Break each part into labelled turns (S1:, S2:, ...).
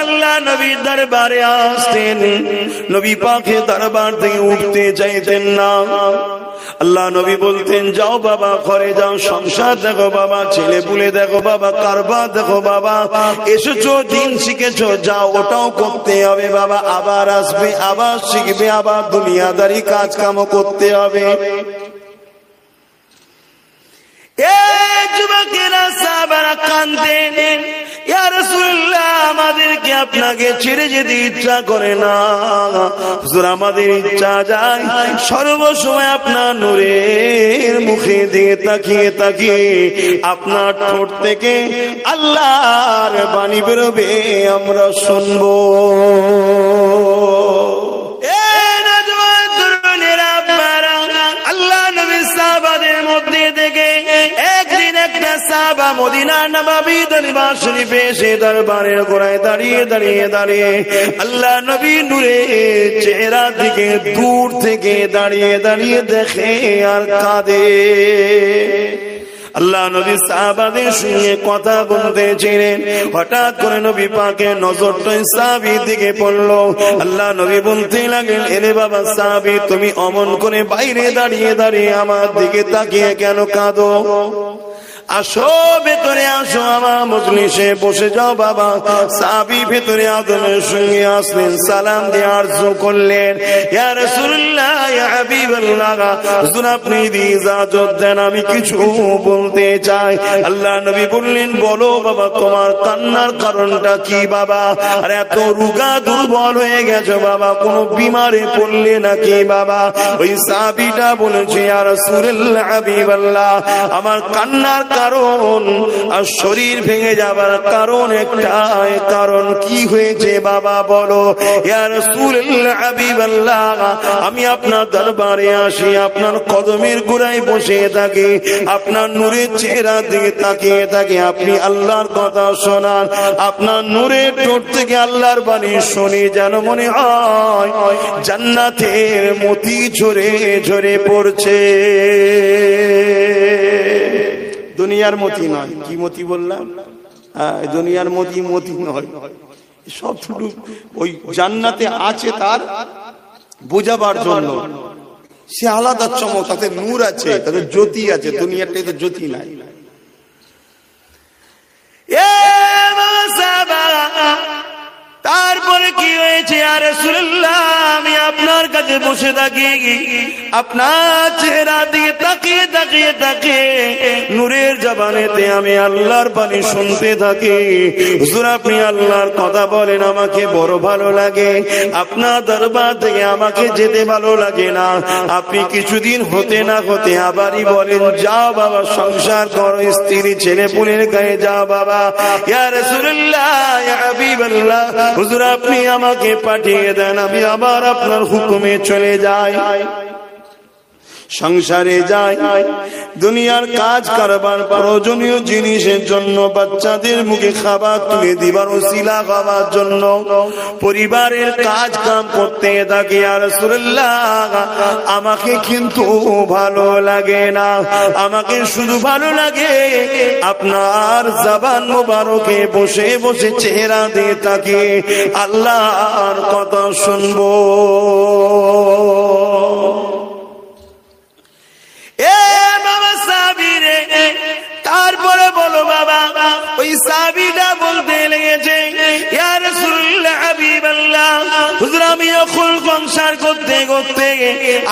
S1: আল্লাহ নবীর দরবারে আসতেন, নবী পাকের দরবার থেকে উঠতে চাইতেন না। আল্লাহ নবী বলতেন, যাও বাবা ঘরে যাও, সংসার দেখো বাবা, ছেলে পুলে দেখো বাবা, কারবার দেখো বাবা, এসেছো দিন শিখেছো, যাও ওটাও করতে হবে বাবা, আবার আসবে, আবার শিখবে, আবার দুনিয়াদারি কাজ কামও করতে হবে। যুবকেরা সাহাবারা কাঁদতেন, ইয়া রাসূলুল্লাহ আমাদেরকে আপনাকে ছেড়ে যেতে ইচ্ছা করে না হুজুর, আমাদের ইচ্ছা যায় সর্বসময় আপনার নূরের মুখে দিয়ে তাকিয়ে তাকিয়ে আপনার ঠোঁট থেকে আল্লাহর বাণী বেরোবে আমরা শুনবো। আল্লাহ নবী সাহাবাদের মধ্যে থেকে একদিন একটা সাহাবা মদিনা নববী দরবার শরীফে এসে দরবারের গোড়ায় দাঁড়িয়ে দাঁড়িয়ে দাঁড়িয়ে আল্লাহ নবী নূরের চেহারা দিকে দূর থেকে দাঁড়িয়ে দাঁড়িয়ে দেখে আর কাঁদে। আল্লাহ নবী সাহাবাদের সঙ্গে কথা বলতেছিলেন, হঠাৎ করে নবী পাকের নজরটা সাহাবীর দিকে পড়লো। আল্লাহ নবী বলতে লাগলেন, এরে বাবা সাহাবী, তুমি অমন করে বাইরে দাঁড়িয়ে দাঁড়িয়ে আমার দিকে তাকিয়ে কেন কাঁদো? আসো ভেতরে আসো, আমার মজলিসে বসে যাও বাবা। সাহাবী ভেতরে আদরের সঙ্গে আসলেন, সালাম দিয়ে আরজু করলেন, ইয়া রাসূলুল্লাহ ইয়া হাবিবাল্লাহ, হুজুর আপনি ইজাজত দেন, আমি কিছু বলতে চাই। আল্লাহ নবী বললেন, বলো বাবা, তোমার কান্নার কারণটা কি বাবা? আর এত রোগা দুর্বল হয়ে গেছো বাবা, কোন বিমারে পড়লে নাকি বাবা? ওই সাহাবীটা বলেছে, ইয়া রাসূলুল্লাহ হাবিবাল্লাহ, আমার কান্নার কারণ আর শরীর ভেঙে যাবার কারণ একটাই। কারণ কি হয়েছে বাবা বলো? ইয়া রাসূলুল্লাহ হাবিবাল্লাহ, আমি আপনার দরবারে আসি, আপনার কদমের গোড়ায় বসে থাকি, আপনার নূরের চেহারা দিকে তাকিয়ে থাকি, আপনি আল্লাহর কথা শোনান, আপনার নূরের ঠোঁট থেকে আল্লাহর বাণী শুনি, যেন মনে হয় জান্নাতের মতি ঝরে ঝরে পড়ছে। দুনিয়ার মতি নয়, কি মতি বললাম? দুনিয়ার মতি মতি নয়, সব শুধু ওই জান্নাতে আছে তার বোঝাবার জন্য। সে আলাদা চমক, তাতে নূর আছে, তাতে জ্যোতি আছে, দুনিয়াটাতে জ্যোতি নাই। তারপরে কি হয়েছে? ইয়া রাসূলুল্লাহ, আমি আপনার কাছে বসে থাকি, আপনার চেহারা দিয়ে তাকিয়ে তাকিয়ে তাকিয়ে নূরের জবানেতে আমি আল্লাহর বাণী শুনতে থাকি। হুজুর আপনি আল্লাহর কথা বলেন, আমাকে বড় ভালো লাগে, আপনার দরবার থেকে আমাকে যেতে ভালো লাগে না। আপনি কিছুদিন হতে না হতে আবারই বলেন, যাও বাবা সংসার করো, স্ত্রী ছেলে পুলের গায়ে যাও বাবা। ইয়া রাসূলুল্লাহ ইয়া হাবিবাল্লাহ, হুজুর আপনি আমাকে পাঠিয়ে দেন, আমি আবার আপনার হুকুমে চলে যাই, সংসারে যাই, দুনিয়ার কাজ কারবার প্রয়োজনীয় জিনিসের জন্য, বাচ্চাদের মুখে খাবার তুলে দিবার ওসিলা খাবার জন্য, পরিবারের কাজ কাম করতে থাকি। ইয়া রাসূলুল্লাহ, আমাকে কিন্তু ভালো লাগে না, আমাকে শুধু ভালো লাগে আপনার জবান মোবারকে বসে বসে চেহারা দিয়ে থাকি, আল্লাহর কথা শুনবো। তারপরে বলো বাবা, ওই সাহাবীটা বলতে লেগেছে, ইয়া রাসূলুল্লাহ হাবিবাল্লাহ, হুজুর আমি এখন সংসার করতে করতে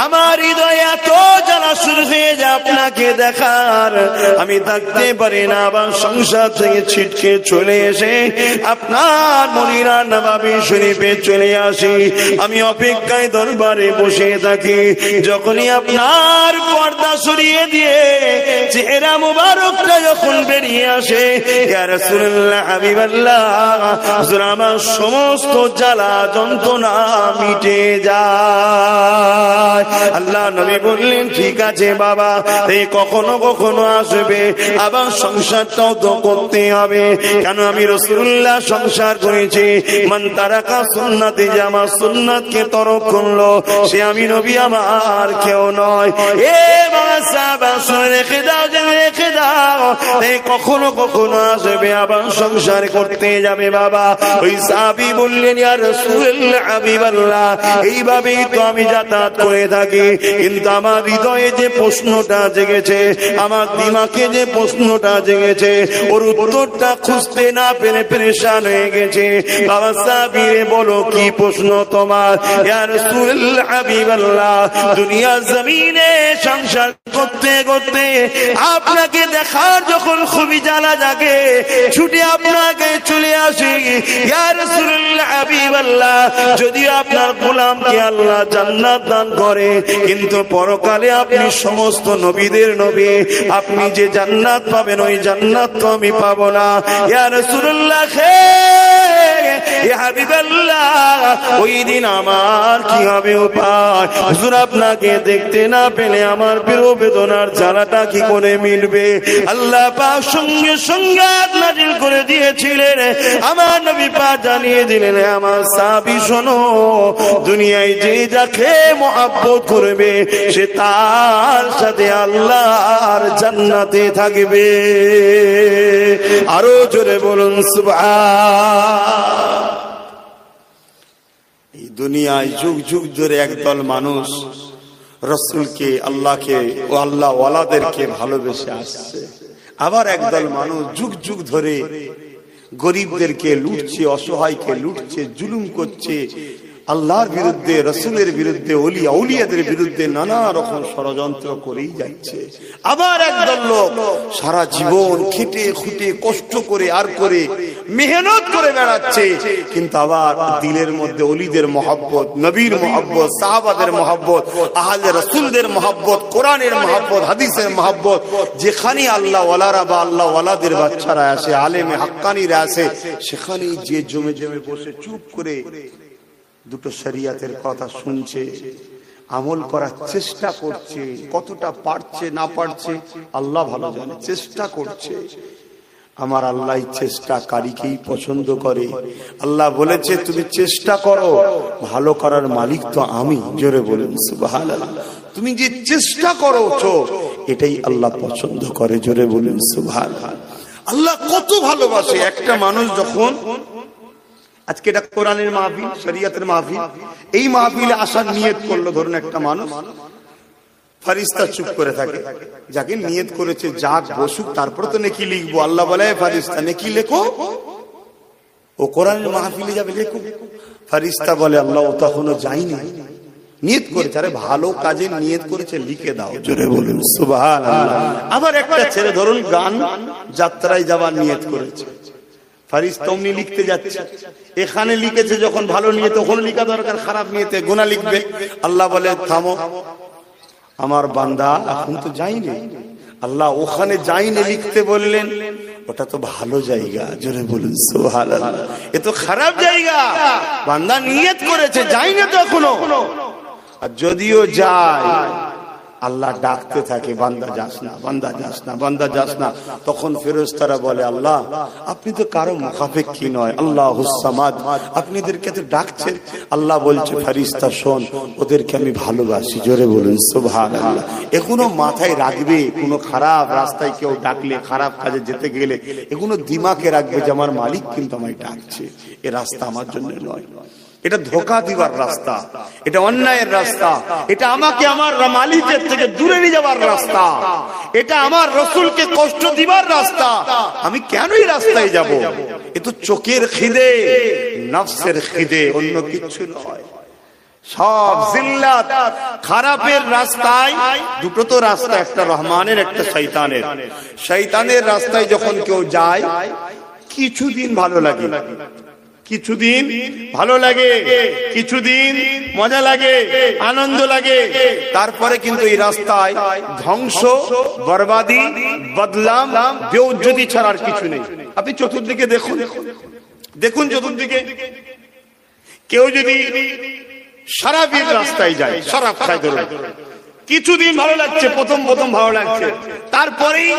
S1: আমার হৃদয়ে এত জ্বালা শুরু হয়ে যায় আপনাকে দেখার, আমি থাকতে পারি না, আবার সংসার থেকে ছিটকে চলে এসে আপনার মদিনা নববী শরীফে চলে আসি। আমি অপেক্ষায় দরবারে বসে থাকি, যখনই আপনার পর্দা সরিয়ে দিয়ে চেহারা মুবারকটা যখন বেরিয়ে আসে, ইয়া রাসূলুল্লাহ হাবিবাল্লাহ, হুজুর আমার সমস্ত জ্বালা যন্ত্রণা মিটে যায়। যায়। আল্লাহ নবী বললেন ঠিক আছে বাবা, এই কখনো কখনো আসবে, আবার সংসারটাও তো করতে হবে। কেন আমি রাসূলুল্লাহ সংসার করেছি। মান তারাকা সুন্নতি, যে আমার সুন্নাতকে তরক করলো সে আমি নবী আমার কেউ নয়। এ বাবা সাহাবা শুনে রেখে দাও, জেনে রেখে দাও, এই কখনো কখনো আসবে আবার সংসার করতে যাবে বাবা। ওই সাহাবী বললেন ইয়া রাসূলুল্লাহ হাবিবাল্লাহ, এইভাবেই তো আমি যাতায়াত করে থাকি, কিন্তু আমার হৃদয়ে যে প্রশ্নটা জেগেছে, আমার দিমাগে যে প্রশ্নটা জেগেছে, ওর উত্তরটা খুঁজতে না পেরে পেরেশান হয়ে গেছে। বাবা সাহাবী রে বলো কি প্রশ্ন তোমার? ইয়া রাসূলুল্লাহ হাবিবাল্লাহ, দুনিয়া জমিনে সংসার করতে করতে আপনাকে দেখার যখন খুবই জ্বালা জাগে, ছুটে আপনাকে চলে আসি। ইয়া রাসূলুল্লাহ হাবিবাল্লাহ, যদি আপনার গোলামকে আল্লাহ জান্নাত দান করে, কিন্তু পরকালে আপনি সমস্ত নবীদের নবী, আপনি যে জান্নাত পাবেন ওই জান্নাত তো আমি পাবো না। ইয়া রাসূলুল্লাহ ইয়া হাবিবাল্লাহ, ওই দিন আমার কি হবে উপায়? হুজুর আপনাকে দেখতে না পেলে আমার বেদনার জ্বালাটা কি করে মিলবে? আল্লাহ পাক সঙ্গে সঙ্গে নাজিল করে দিয়েছিলেন, আমার নবী পাক জানিয়ে দিলেন, আমার সাহাবী শোনো, দুনিয়ায় যে যাকে মহব্বত করবে সে তার সাথে আল্লাহর জান্নাতে থাকবে। আরো জোরে বলুন সুবহান। এই দুনিয়ায় যুগ যুগ ধরে একদল মানুষ রাসূলকে, আল্লাহকে ও আল্লাহ ওয়ালাদেরকে ভালোবেসে আসছে। আবার একদল মানুষ যুগ যুগ ধরে গরিবদেরকে লুটছে, অসহায়কে লুটছে, জুলুম করছে, আল্লাহর বিরুদ্ধে, রাসূলের বিরুদ্ধে, ওলিয়া আউলিয়াদের বিরুদ্ধে নানা রকম ষড়যন্ত্র করেই যাচ্ছে। আবার একদল লোক সারা জীবন খেটে খুঁটে কষ্ট করে আর করে মেহনত করে বেড়াচ্ছে, কিন্তু আবার দিলের মধ্যে ওলিদের মহব্বত, নবীর মহব্বত, সাহাবাদের মহব্বত, আহলে রাসূলদের মহব্বত, কোরআনের মহব্বত, হাদিসের মহব্বত, যেখানে আল্লাহ ওয়ালারা বা আল্লাহ ওয়ালাদের বাচ্চারা আসে, আলেমে হাক্কানিরা আসে, সেখানেই যে জমে জমে বসে চুপ করে দুটো শরিয়তের কথা শুনছে, আমল করার চেষ্টা করছে। কতটা পারছে না পারছে আল্লাহ ভালো জানে, চেষ্টা করছে। আমার আল্লাহ চেষ্টাকারীকেই পছন্দ করে। আল্লাহ বলেছে তুমি চেষ্টা করো, ভালো করার মালিক তো আমি। জোরে বলুন সুবহানাল্লাহ। তুমি যে চেষ্টা করছো এটাই আল্লাহ পছন্দ করে। জোরে বলুন সুবহানাল্লাহ। আল্লাহ কত ভালোবাসে। একটা মানুষ যখন, আজকে এটা কোরআনের মাহফিল, শরীয়তের মাহফিল, এই মাহফিলে আসার নিয়ত করলো, ধরুন একটা মানুষ, ফেরেশতা চুপ করে থাকে, যাকে নিয়ত করেছে যাক বসুক, তারপর তো নেকি লিখবো। আল্লাহ বলে ফেরেশতা নেকি লেখো, ও কোরআনের মাহফিলে যাবে, লেখো। ফেরেশতা বলে আল্লাহ ও তখনও যায়নি, নিয়ত করেছে, আরে ভালো কাজে নিয়ত করেছে, লিখে দাও। জোরে বলুন সুবহানাল্লাহ। আবার একটা ছেলে ধরুন গান যাত্রায় যাওয়ার নিয়ত করেছে, ফেরেশতা অমনি লিখতে যাচ্ছে, এখানে লিখেছে যখন ভালো নিয়ত, তখন লিখা দরকার, খারাপ নিয়তে গুনাহ লিখবে। আল্লাহ বলে থামো, আমার বান্দা এখন তো যায়নি, আল্লাহ ওখানে যায়নি লিখতে বললেন, ওটা তো ভালো জায়গা। জোরে বলুন সুবহানাল্লাহ। এ তো খারাপ জায়গা, বান্দা নিয়ত করেছে, যায়নি তো এখনো। আর যদিও যায়, আল্লাহ ডাকতে থাকে, বান্দা যাস না, বান্দা যাস না, বান্দা যাস না। তখন ফেরেশতারা বলে আল্লাহ আপনি তো কারো মুখাপেক্ষী নয়, আল্লাহুস সামাদ, আপনি এদেরকে তো ডাকছেন। আল্লাহ বলছে ফেরেশতা শোন, ওদেরকে আমি ভালোবাসি। জোরে বলুন সুবহানাল্লাহ। এখনো মাথায় রাখবে, কোনো খারাপ রাস্তায় কেউ ডাকলে, খারাপ কাজে যেতে গেলে এগুলো দিমাগে রাখবে যে আমার মালিক কিন্তু আমায় ডাকছে, এ রাস্তা আমার জন্য নয়, এটা ধোঁকা দিবার রাস্তা, এটা অন্যায়ের রাস্তা, এটা আমাকে আমার মালিকের থেকে দূরে নিয়ে যাবার রাস্তা, এটা আমার রাসূলকে কষ্ট দিবার রাস্তা। আমি কেন এই রাস্তায় যাব? এ তো চোখের খিদে, নফসের খিদে, অন্য কিছু নয়। সব জিল্লাত খারাপের রাস্তায়, দুটো তো রাস্তা, একটা রহমানের, একটা শয়তানের। শয়তানের রাস্তায় যখন কেউ যায় কিছুদিন ভালো লাগে, কিছুদিন ভালো লাগে, কিছুদিন মজা লাগে, আনন্দ লাগে, তারপরে কিন্তু এই রাস্তায় ধ্বংস, বরবাদি, বদলাম, বেউজ্জতি ছাড়ার কিছু নেই। আপনি চতুর্দিকে দেখুন, দেখুন চতুর্দিকে, কেউ যদি শরাবির রাস্তায় যায়, শরাব খায়, ধরুন কিছুদিন ভালো লাগছে, প্রথম ভালো লাগছে, তারপরেই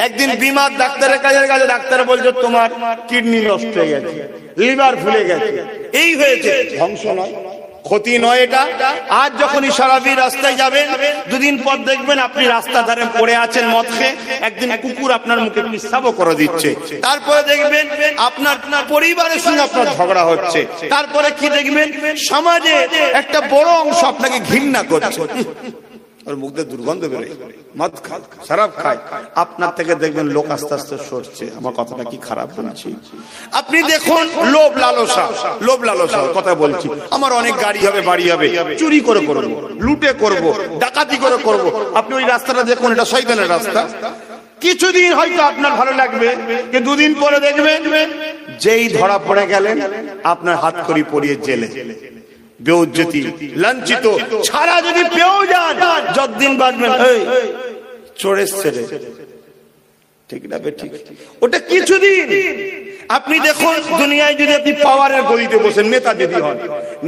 S1: একদিন বিমার ডাক্তারের কাছে গেছে, ডাক্তার বলছে তোমার কিডনি নষ্ট হয়ে গেছে, লিভার ফুলে গেছে, এই হয়েছে। ধ্বংস নয়, ক্ষতি নয় এটা। আজ যখনই শরাবি রাস্তায় যাবেন, দুদিন পর দেখবেন আপনি রাস্তা ধারে পড়ে আছেন মদ খেয়ে, একদিন কুকুর আপনার মুখে পিসাবও করে দিচ্ছে, তারপরে দেখবেন আপনার পরিবারের সঙ্গে আপনার ঝগড়া হচ্ছে, তারপরে কি দেখবেন সমাজে একটা বড় অংশ আপনাকে ঘৃণা করছে, ওর মুখ দিয়ে দুর্গন্ধ বেরোয়, মদ খায়, শরাব খায়, আপনার থেকে দেখবেন লোক আস্তে আস্তে সরছে। আমার কথাটা কি খারাপ বলছি? আপনি দেখুন লোভ লালসা কথা বলছি, আমার অনেক গাড়ি হবে, বাড়ি হবে, চুরি করে করবো, লুটে করব, ডাকাতি করে করব, আপনি ওই রাস্তাটা দেখুন, এটা শয়তানের রাস্তা। কিছুদিন হয়তো আপনার ভালো লাগবে, কিন্তু দুদিন পরে দেখবেন যেই ধরা পড়ে গেলেন আপনার হাত করি পড়িয়ে জেলে, বেউজ্জতি, লাঞ্ছিত, ছাড়া যদি পেয়েও যান যতদিন বাঁচবেন চোরের ছেলে, ঠিক না ঠিক? ওটা কিছুদিন। আপনি দেখুন দুনিয়ায় যদি আপনি পাওয়ারের গদিতে বসেন, নেতা যদি হন,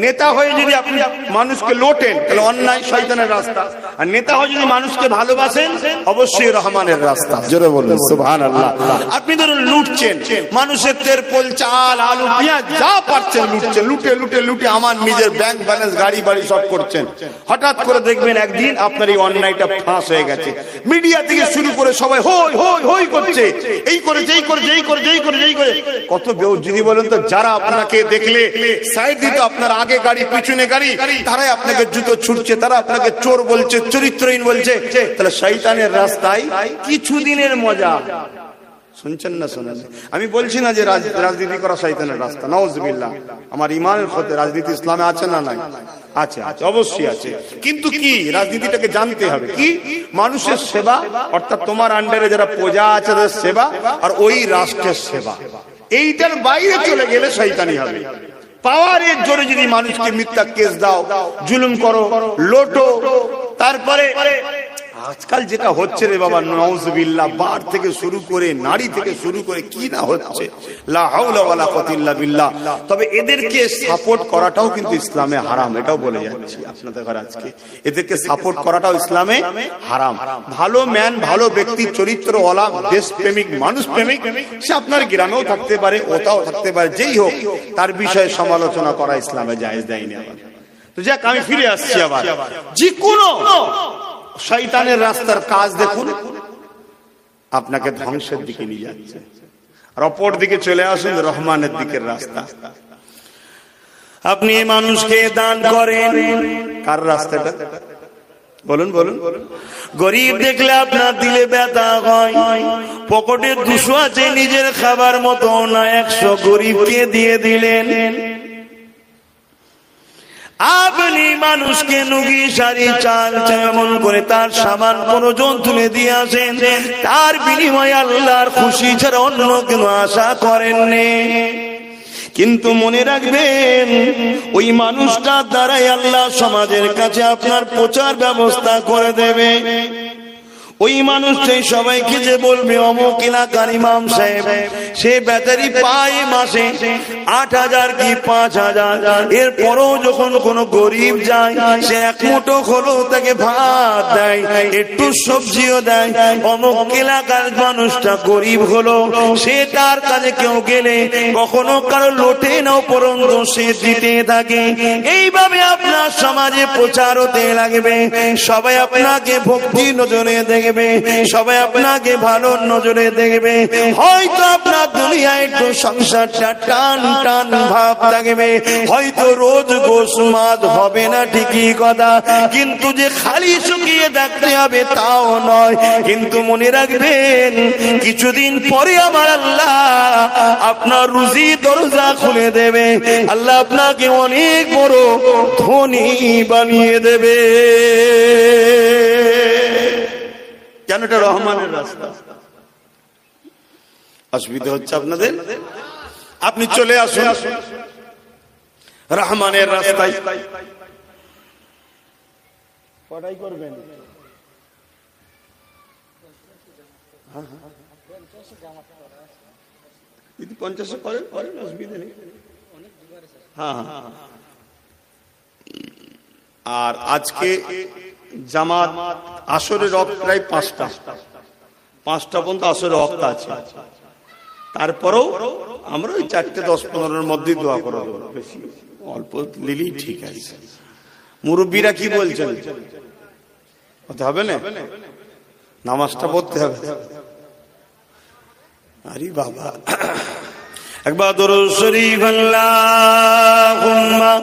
S1: নেতা হয়ে যদি আপনি মানুষকে লোটেন তাহলে অন্যায় শয়তানের রাস্তা, আর নেতা হয়ে যদি মানুষকে ভালোবাসেন অবশ্যই রহমানের রাস্তা। জোরে বলুন সুবহানাল্লাহ। আপনি ধরুন লুটছেন, মানুষের তেরপল, চাল, আলু, পেঁয়াজ যা পাচ্ছেন লুটছেন, লুটে আমার নিজের ব্যাংক ব্যালেন্স, গাড়ি বাড়ি সব করছেন। হঠাৎ করে দেখবেন একদিন আপনার এই অন্যায়টা ফাঁস হয়ে গেছে, মিডিয়া থেকে শুরু করে সবাই হই করছে, এই করেছে। কত বেউজ্জতি বলেন তো? যারা আপনাকে দেখলে সাইড দিতে, আপনার আগে গাড়ি পিছনে গাড়ি, তারাই আপনাকে জুতো ছুটছে, তারা আপনাকে চোর বলছে, চরিত্রহীন বলছে। তাহলে শয়তানের রাস্তায় কিছুদিনের মজা শুনছেন না? শোনেন, আমি বলছি না যে রাজনীতি করা শয়তানের রাস্তা, নাউজুবিল্লাহ। আমার ইমানের ক্ষতি, রাজনীতি ইসলামে আছে না নাই? আছে, অবশ্যই আছে। কিন্তু কি রাজনীতিটাকে জানতে হবে, কি মানুষের সেবা, অর্থাৎ তোমার আন্ডারে যারা প্রজা আছে তাদের সেবা, আর ওই রাষ্ট্রের সেবা। এইটার বাইরে চলে গেলে শয়তানি হবে। পাওয়ারের জোরে যদি মানুষকে মিথ্যা কেস দাও, জুলুম করো, লোটো, তারপরে আজকাল যেটা হচ্ছে রে বাবা, নাউজুবিল্লাহ, বার থেকে শুরু করে, নারী থেকে শুরু করে কি না হচ্ছে, লা হাওলা ওয়ালা কুওয়াতা ইল্লা বিল্লাহ। তবে এদেরকে সাপোর্ট করাটাও কিন্তু ইসলামে হারাম, এটাও বলে যাচ্ছি আপনাদের ঘরে আজকে। এদেরকে সাপোর্ট করাটাও ইসলামে হারাম। ভালো ম্যান, ভালো ব্যক্তি, চরিত্রওয়ালা, দেশপ্রেমিক, মানুষ প্রেমিক, সে আপনার গ্রামেও থাকতে পারে, ওটাও থাকতে পারে, যেই হোক, তার বিষয়ে সমালোচনা করা ইসলামে জায়েজ দেয়নি। আবার তো যাক, আমি ফিরে আসছি আবার, যে কোনো শয়তানের রাস্তার কাজ দেখুন আপনাকে ধ্বংসের দিকে নিয়ে যাচ্ছে, আর অপর দিকে চলে আসুন রহমানের দিকের রাস্তা। আপনি মানুষকে দান করেন, কার রাস্তাটা বলুন? গরিব দেখলে আপনার দিলে ব্যথা হয়, পকেটে 200 আছে, নিজের খাবার মতো না, 100 গরিবকে দিয়ে দিলেন। আপনি মানুষকে নুগি, শাড়ি, চাল, যেমন করে তার সামান প্রয়োজন তুলে দিয়ে আসেন, তার বিনিময়ে আল্লাহর খুশি ছাড়া অন্য কোনো আশা করেননি। কিন্তু মনে রাখবেন, ওই মানুষটার দ্বারাই আল্লাহ সমাজের কাছে আপনার প্রচার ব্যবস্থা করে দেবে। ওই মানুষটাই সবাইকে যে বলবে অমুক এলাকার ইমাম সাহেব, সে ব্যাটারি পায় মাসে 8,000 কি 5,000, এরপরও যখন কোন গরিব যায় সে এক মুঠো হলেও তাকে ভাত দেয়, একটু সবজিও দেয়। অমুক এলাকার মানুষটা গরিব হলো, সে তার কাছে কেউ গেলে কখনো কারো লোটে নাও পরন্ত সে দিতে থাকে। এইভাবে আপনার সমাজে প্রচার হতে লাগবে, সবাই আপনাকে ভক্তি নজরে দেখবে, সবাই আপনাকে ভালো নজরে দেখবে। হয়তো আপনার দুনিয়ায় একটু সংসারটা টান ভাব থাকবে, হয়তো রোজ গোশ মাছ হবে না, ঠিকই কথা, কিন্তু যে খালি শুকিয়ে থাকতে হবে তাও নয়। কিন্তু মনে রাখবেন, কিছুদিন পরে আমার আল্লাহ আপনার রুজি দরজা খুলে দেবে, আল্লাহ আপনাকে অনেক বড় ধনী বানিয়ে দেবে। কেন? এটা রহমানের রাস্তা। অসুবিধা হচ্ছে আপনাদের? আপনি চলে আসুন রহমানের রাস্তায়। কটাই করবেন? 50 করেন, অসুবিধা নেই। হ্যাঁ,
S2: আর আজকে জামাত আসরের ওয়াক্ত প্রায় 5টা পর্যন্ত আসরের ওয়াক্ত আছে। তারপরেও আমরা ওই 4:10-15 মধ্যেই দোয়া করে দেবো, বেশি অল্প লিলি ঠিক আছে। মুরব্বীরা কি বলছেন, হতে হবে না, নামাজটা পড়তে হবে। আরে বাবা, একবার দরুদ শরীফ আল্লাহুম্মা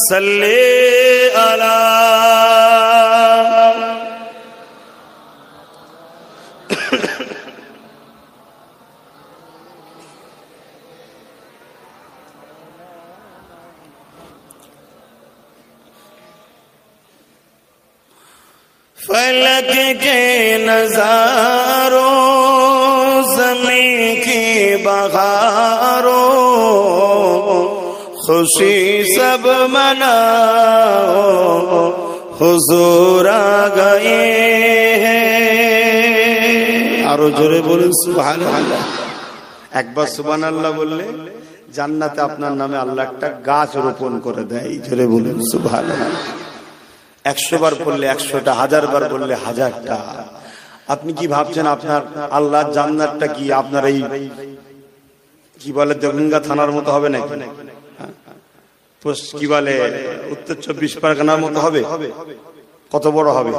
S2: সাল্লি আলা फलक के नजारों ज़मीं की बहारों खुशी सब मनाओ हुजूर आ गए हैं। आरो जोरे बोलুন সুবহানাল্লাহ। একবার সুবহানাল্লাহ বললে জান্নাতে আপনার নামে আল্লাহ একটা গাছ রোপণ করে দেয়। জোরে বলুন সুবহানাল্লাহ। 100 বার পড়লে 100টা, 1000 বার পড়লে 1000টা। আপনি কি ভাবছেন আপনার আল্লাহর জান্নাতটা কি আপনার এই কি বলে দেগঙ্গা থানার মতো হবে নাকি? কি বলে উত্তর 24 পরগনার মতো হবে? কত বড় হবে?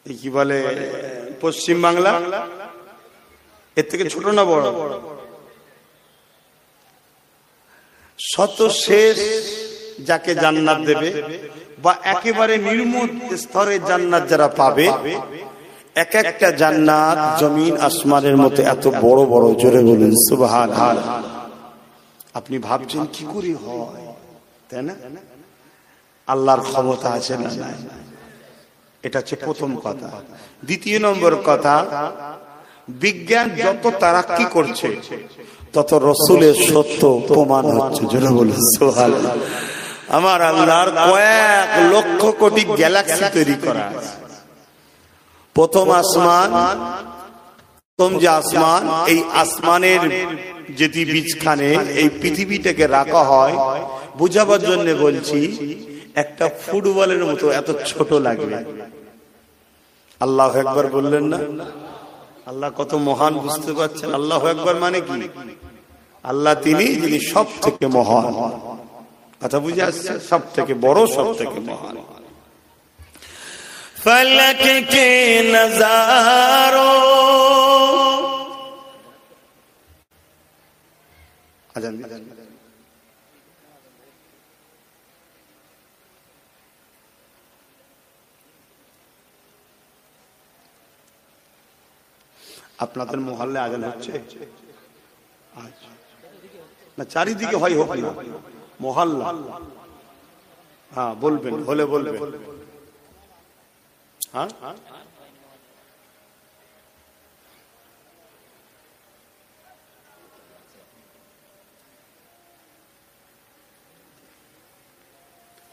S2: এই কি বলে পশ্চিম বাংলা, এর থেকে ছোট না বড়? শত শেষ যাকে জান্নাত দেবে বা একেবারে নির্মূল স্তরে জান্নাত যারা পাবে, এক একটা জান্নাত জমিন আসমানের মতো এত বড় বড়। জোরে বলুন সুবহানাল্লাহ। আপনি ভাবছেন কি করে হয়, তাই না? আল্লাহর ক্ষমতা আছে না? এটা হচ্ছে প্রথম কথা। দ্বিতীয় নম্বর কথা, বিজ্ঞান যত তারাক্কি করছে তত রসুলের সত্য প্রমাণ হচ্ছে। জোরে বলুন সুবহানাল্লাহ। আমার আল্লাহর কয়েক লক্ষ কোটি গ্যালাক্সি তৈরি করা আছে। প্রথম আসমান, প্রথম যে আসমান, এই আসমানের যেটি বীজখানে এই পৃথিবীটাকে রাখা হয়, বুঝাবার জন্য বলছি, একটা ফুটবলের মতো এত ছোট লাগবে। আল্লাহু আকবার বললেন না? আল্লাহ কত মহান, বুঝতে পারছেন? আল্লাহু আকবার মানে কি? আল্লাহ তিনি যিনি সব থেকে মহান। কথা বুঝে আসছে? সব থেকে বড়, সব থেকে মহান। ফলক কে নজারো আজান আপনাদের মহল্লায় আজান হচ্ছে না? চারিদিকে হয়, হোক না মহল্লা। হ্যাঁ বলবেন, হলে বলবেন। হ্যাঁ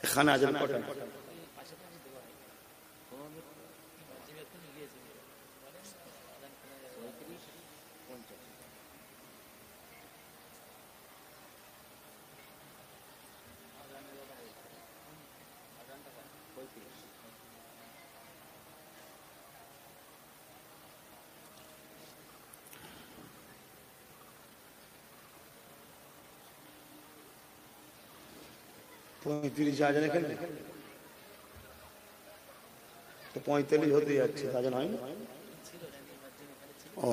S2: এখানে আজান কটা? আজান এখানে তো 45 হতে যাচ্ছে, আজান হয় না? ও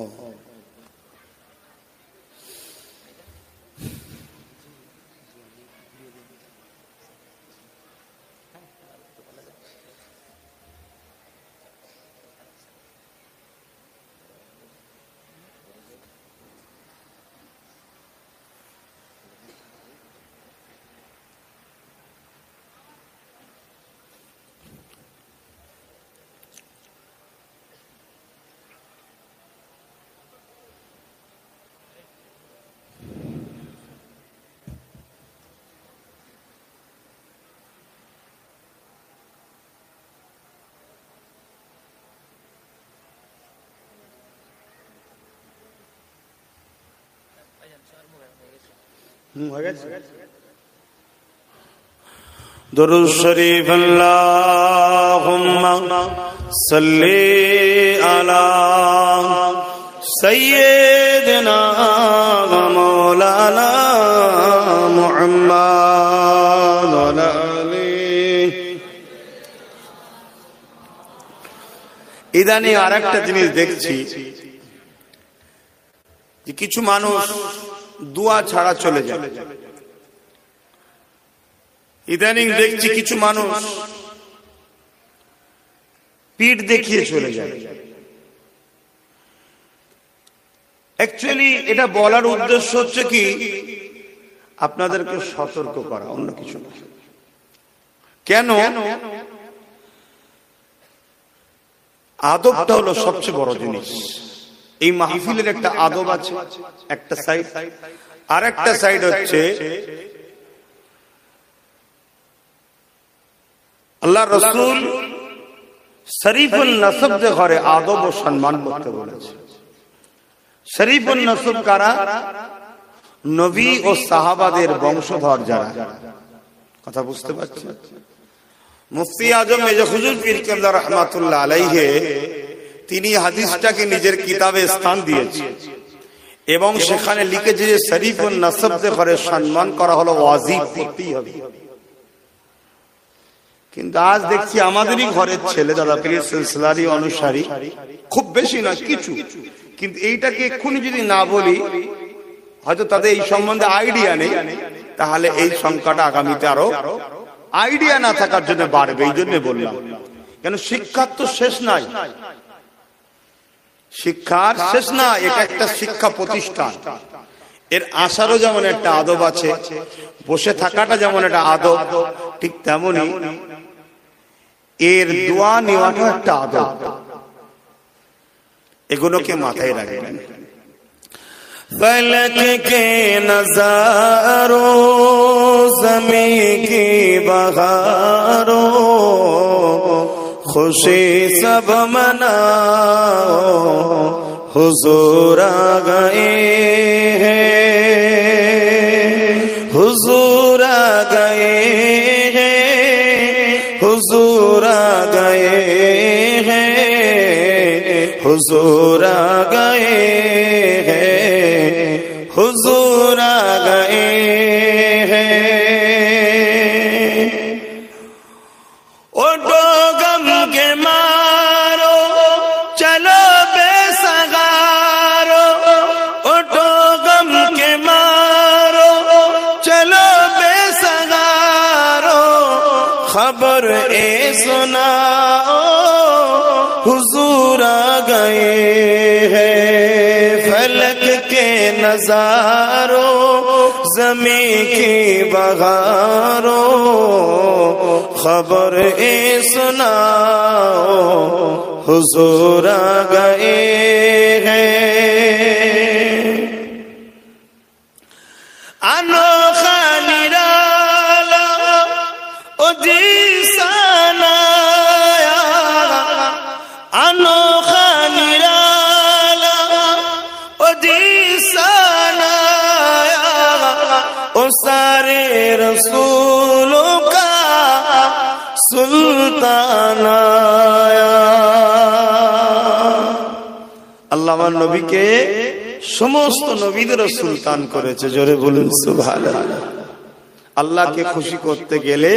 S2: হয়ে গেছে।
S1: दुरूद शरीफ अल्लाहुम्मा सल्ली अला सय्यिदना व मौलाना मुहम्मद व अला आलिहि। ইদানিং আরেকটা জিনিস দেখছি যে কিছু মানুষ দোয়া ছাড়া চলে যায়। ইদানিং দেখছি কিছু মানুষ পিঠ দেখিয়ে চলে যায়। অ্যাকচুয়ালি এটা বলার উদ্দেশ্য হচ্ছে কি আপনাদেরকে সতর্ক করা, অন্য কিছু না। কেন? আদবটা হলো সবচেয়ে বড় জিনিস। এই মাহফিলের একটা আদব আছে, একটা সাইড, আর একটা সাইড হচ্ছে আল্লাহ রাসূল শরীফুল নসবদের ঘরে আদব ও সম্মান করতে বলেছে। শরীফুল নসব কারা? নবী ও সাহাবাদের বংশধর যারা। কথা বুঝতে পারছেন? মুফতি আজম মেজর হুজুর পীর কেবলা রাহমাতুল্লাহ আলাইহি তিনি হাদিসটাকে নিজের কিতাবে স্থান দিয়েছেন এবং সেখানে লিখেছে যে শরীফুল নসবদের ঘরে সম্মান করা হলো ওয়াজিব, করতেই হবে। কিন্তু আজ দেখছি আমাদেরই ঘরের ছেলে দাদা পীর সিলসিলারই অনুসারী, খুব বেশি না কিছু, কিন্তু এইটাকে এক্ষুনি যদি না বলি হয়তো তাদের এই সম্বন্ধে আইডিয়া নেই, তাহলে এই সংখ্যাটা আগামীতে আরো আইডিয়া না থাকার জন্য বাড়বে। এই জন্য বললাম, কেন শিক্ষার তো শেষ নাই, শিক্ষার শেষ না। এটা একটা শিক্ষা প্রতিষ্ঠান, এর আসারও যেমন একটা আদব আছে, বসে থাকাটা যেমন একটা আদব, ঠিক তেমনি এর দোয়া নেওয়াটা একটা আদব। এগুলোকে মাথায় রাখবেন। फलक के नजारों ज़मीं की बहारों खुशी सब मनाओ हुजूर आ गए हैं, हुजूर आ गए हैं, हुजूर आ गए हैं, हुजूर आ गए हैं, हुजूर आ गए हैं। उठो गम के मारो चलो बेसगारो, उठो गम के मारो चलो बेसगारो, खबर ए सुनाओ हुजूर आ गए हैं। फलक के नजारों ज़मीं की बहारों खबर ए सुनाओ हुजूर आ गए हैं। अनोखा निराला ओ दिसानाया, अनोखा निराला ओ दिसानाया, ओ सारे रसूलों का सुल्तान आया। আল্লাহ আমার নবীকে সমস্ত নবীদের সুলতান করেছে। জোরে বলুন সুবহানাল্লাহ। আল্লাহকে খুশি করতে গেলে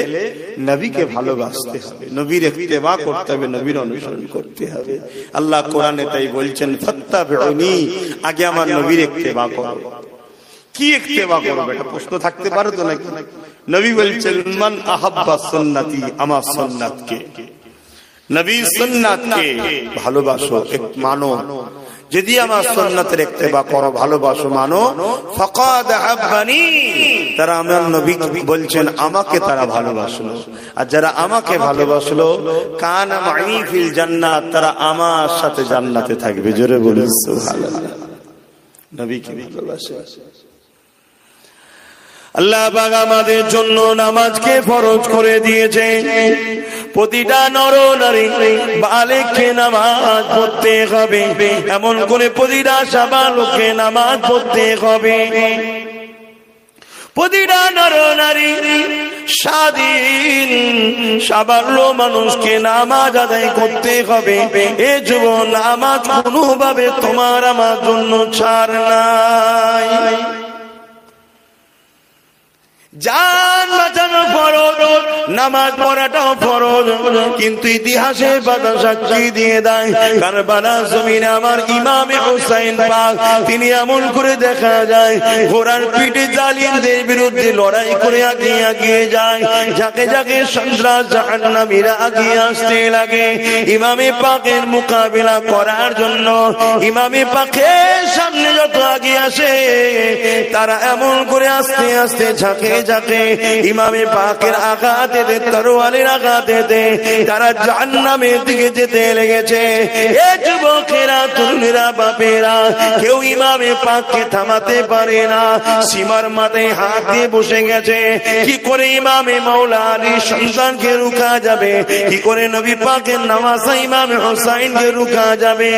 S1: নবীকে ভালোবাসতে হবে, নবীর ইত্তেবা করতে হবে, নবীর অনুসরণ করতে হবে। আল্লাহ কোরআনে তাই বলছেন ফাত্তাবিউনি, আগে আমার নবীর ইত্তেবা করো। কি ইত্তেবা করবে এটা প্রশ্ন থাকতে পারে তো নাকি? নবী বলছেন মান আহাব্বা সুন্নতি, আমার সুন্নাতকে, নবীর সুন্নাতকে ভালোবাসো, মানো। যদি আমার সুন্নাতের ইত্তেবা করো, ভালোবাসো, মানো, ফাকাদ আহাব্বানি, তারা আমার নবী বলছেন আমাকে তারা ভালোবাসলো। আর যারা আমাকে ভালোবাসলো কানা মাই ফিল জান্নাত, তারা আমার সাথে জান্নাতে থাকবে। জোরে বলুন সুবহানাল্লাহ। নবীকে ভালোবাসে। আল্লাহ পাক আমাদের জন্য নামাজকে ফরজ করে দিয়েছে। প্রতিটা নর নারী বালিগকে নামাজ পড়তে হবে, এমন করে প্রতিটা সাবালককে নামাজ পড়তে হবে। প্রতিটা নর নারী স্বাধীন সাবাল্য মানুষকে নামাজ আদায় করতে হবে। এ যুব নামাজ কোনোভাবে তোমার আমার জন্য ছাড় নাই। জান বাঁচানো ফরজ, নামাজ পড়াটাও ফরজ, কিন্তু ইতিহাসে বাধা সাক্ষী দিয়ে দেয় কারবালার জমিনে আমার ইমামে হুসাইন পাক তিনি এমন করে দেখা যায় ঘোড়ার পিঠে জালিমদের বিরুদ্ধে লড়াই করে এগিয়ে যায়। যাকে যাকে সন্ত্রাস জাহান্নামীরা এগিয়ে আসতে লাগে ইমামে পাকের মোকাবিলা করার জন্য, ইমামে পাকের সামনে যত এগিয়ে আসে তারা এমন করে আস্তে আস্তে ঝাঁকে যাকে ইমামে পাকের আঘাতে দে, তরোয়ালের আঘাতে দে, তারা জাহান্নামের দিকে যেতে লেগেছে। এ যুবকেরা, তরুণেরা, বাপেরা, কেউ ইমামে পাককে থামাতে পারে না। সীমার মাথায় হাত দিয়ে বসে গেছে। কি করে ইমামে মাওলা আলীর সন্তানকে রুখা যাবে? কি করে নবী পাকের নামাজা ইমামে হুসাইনকে রুখা যাবে?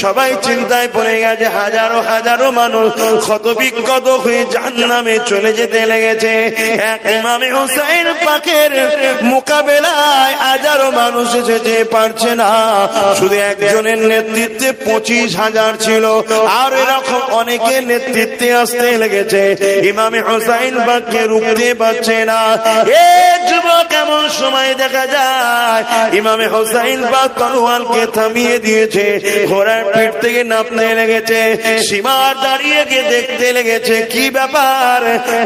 S1: সবাই চিন্তায় পড়ে গেছে। হাজারো হাজারো মানুষ ক্ষতবিক্ষত হয়ে জাহান্নামে চলে যেতে লেগেছে। এক ইমামে হুসাইন পাকের মোকাবেলায় হাজারো মানুষ এসেছে, পারছে না। শুধু একজনের নেতৃত্বে 25,000 ছিল, আর এরকম অনেকের নেতৃত্বে আসতে লেগেছে। ইমামে হুসাইন পাককে রুখতে পারছে না। এ যুবক, এমন সময় দেখা যায় ইমামে হুসাইন পাক তরোয়ালকে থামিয়ে দিয়েছে, ঘোড়ার পিঠ থেকে নামতে লেগেছে। সীমার দাঁড়িয়ে গিয়ে দেখতে লেগেছে কি ব্যাপার,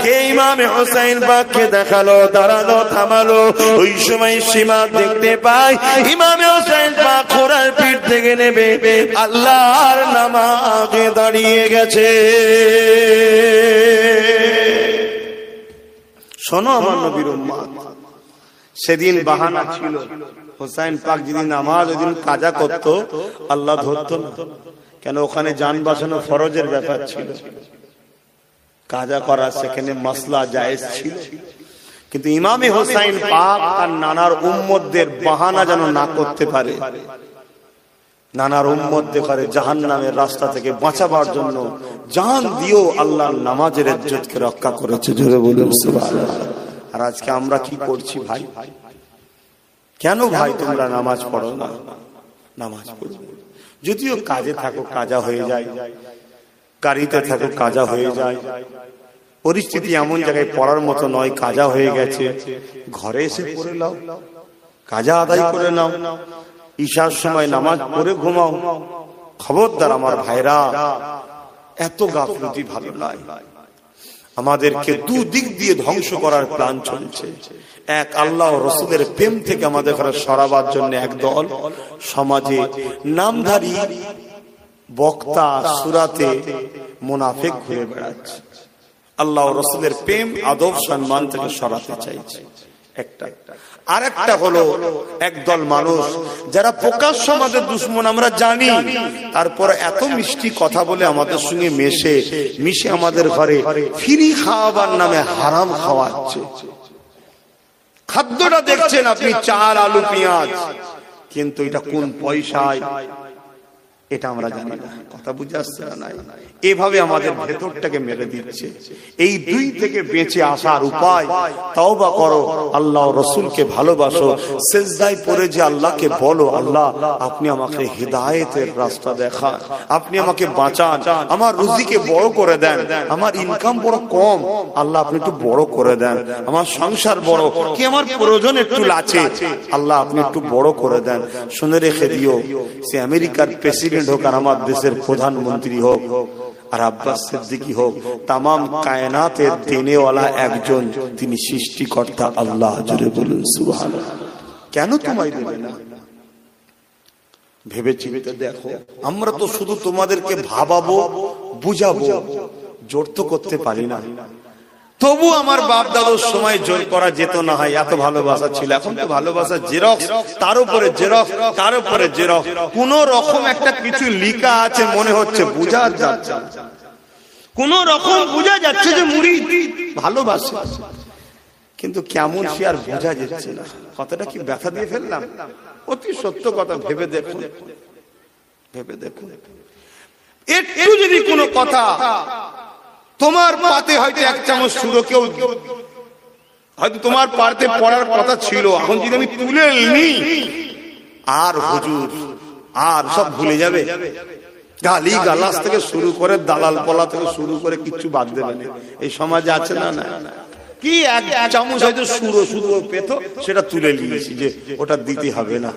S1: কে ইমামে হুসাইন পাককে দেখালো, দাঁড়ালো, থামালো। ওই সময় সীমা দেখতে পায় ইমামে হুসাইন পাক ঘোড়ার পিঠ থেকে নেবে আল্লাহর নামাজে দাঁড়িয়ে গেছে। শোনো আমার নবীর উম্মত, সেদিন বাহানা ছিল হুসাইন পাক যেদিন নামাজ ওই দিন কাজা করতো আল্লাহ ধরতো না। কেন? ওখানে জান বাঁচানো ফরজের ব্যাপার ছিল, কাজা করা সেখানে মাসলা জায়েজ ছিল। কিন্তু ইমামে হুসাইন পাক তার নানার উম্মতদের বাহানা যেন না করতে পারে, নানার উম্মতদের করে জাহান্নামের রাস্তা থেকে বাঁচাবার জন্য জান দিয়েও আল্লাহর নামাজের ইজ্জতকে রক্ষা করেছে। জোরে বলুন সুবহানাল্লাহ। আর আজকে আমরা কি করছি ভাই? কেন ভাই তোমরা নামাজ পড়ো না? নামাজ পড়ো, যদিও কাজে থাকো কাজা হয়ে যায়, গাড়িতে থাকো কাজা হয়ে যায়, পরিস্থিতি এমন জায়গায় পড়ার মতো নয়, কাজা হয়ে গেছে, ঘরে এসে পড়ে নাও, কাজা আদায় করে নাও, ঈশার সময় নামাজ পড়ে ঘুমাও। খবরদার আমার ভাইরা, এত গাফলতি ভালো নয়। আমাদেরকে দুদিক দিয়ে ধ্বংস করার প্ল্যান চলছে। এক, আল্লাহ ও রাসূলের প্রেম থেকে আমাদের ঘরে সরাবার জন্য একদল সমাজে নামধারী বক্তা সুরাতে মুনাফিক ঘুরে বেড়াচ্ছে, আল্লাহ ও রাসূলের প্রেম আদব সম্মান থেকে সরাতে চাইছে। একটা আরেকটা হলো একদল মানুষ যারা প্রকাশ্য আমাদের দুশমন আমরা জানি, তারপর এত মিষ্টি কথা বলে আমাদের সঙ্গে মিশে আমাদের ঘরে ফ্রি খাওয়াবার নামে হারাম খাওয়াচ্ছে। খাদ্যটা দেখছেন আপনি চাল, আলু, পেঁয়াজ, কিন্তু এটা কোন পয়সায় এটা আমরা জানি না। কথা বুঝে আসছে না? এভাবে আমাদের ভেতরটাকে মেরে দিচ্ছে। এই দুই থেকে বেঁচে আসার উপায়, তওবা করো, আল্লাহ রাসূলকে ভালোবাসো, সিজদায় পড়ে যে আল্লাহকে বলো, আল্লাহ আপনি আমাকে হিদায়াতের রাস্তা দেখান, আপনি আমাকে বাঁচান, আমার রুজিকে বড় করে দেন, আমার ইনকাম বড় কম, আল্লাহ আপনি একটু বড় করে দেন, আমার সংসার বড়, কি আমার প্রয়োজন একটু আছে, আল্লাহ আপনি একটু বড় করে দেন। শুনে রেখে দিও, সে আমেরিকার প্রেসিডেন্ট হোক আর আমার দেশের প্রধানমন্ত্রী হোক আর আব্বাস সিদ্দিকী হোক, তামাম কায়নাতের দেনেওয়ালা একজন, তিনি সৃষ্টিকর্তা আল্লাহ। জোরে বলুন সুবহানাল্লাহ। কেন তোমায় দেবে না? ভেবে চিন্তে দেখো। আমরা তো শুধু তোমাদেরকে ভাবাবো, বুঝাবো, জোর তো করতে পারি না। তবু আমার বাপ দাদুর সময় জোর করা যেত না, হয় এত ভালোবাসা ছিল। এখন তো ভালোবাসা জেরক্স, তার উপরে জেরক্স, তার উপরে জেরক্স, কোন রকম একটা কিছু লিখা আছে, মনে হচ্ছে বোঝা যাচ্ছে, কোন রকম বোঝা যাচ্ছে যে মুরিদ ভালোবাসে, কিন্তু কেমন সে আর বোঝা যাচ্ছে না। কথাটা কি ব্যথা দিয়ে ফেললাম? অতি সত্য কথা। ভেবে দেখুন, ভেবে দেখুন, একটু যদি কোনো কথা
S2: তোমার পাতে হয়তো এক চামচ সুরো কেউ হয়তো তোমার পাতে পড়ার কথা ছিল, এখন যদি আমি তুলে নিই আর হুজুর আর সব ভুলে যাবে। গালি গালাস থেকে শুরু করে দালাল পলা থেকে শুরু করে কিচ্ছু বাদ দেবে না। এই সমাজে আছে না? না কি এক চামচ হয়তো সুরো শুধু পেত, সেটা তুলে নিয়েছি যে ওটা দিতে হবে না,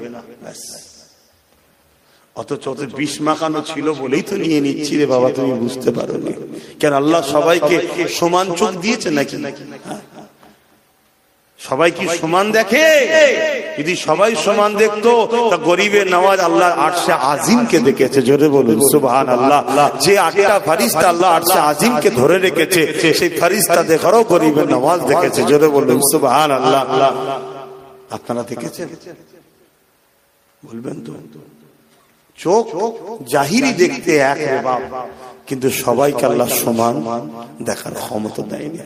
S2: অথচ বিষ মাখানো ছিল বলেই তো নিয়ে নিচ্ছি রে বাবা। তুমি বুঝতে পারো নি কেন? আল্লাহ সবাইকে সমান চোখ দিয়েছে নাকি? সবাই কি সমান দেখে? যদি সবাই সমান দেখতো তা গরিবের নওয়াজ আল্লাহ আরশে আজিমকে দেখেছে। জোরে বলুন সুবহানাল্লাহ। যে 8টা ফেরেশতা আল্লাহ আরশে আজিমকে ধরে রেখেছে, সেই ফেরেশতা দেখারও গরিবের নওয়াজ দেখেছে। জোরে বলুন সুবহানাল্লাহ। আপনারা দেখেছেন? বলবেন তো? চোখ জাহিরি দেখতে এক রে বাপ, কিন্তু সবাইকে আল্লাহ সমান দেখার ক্ষমতা দেয়নি।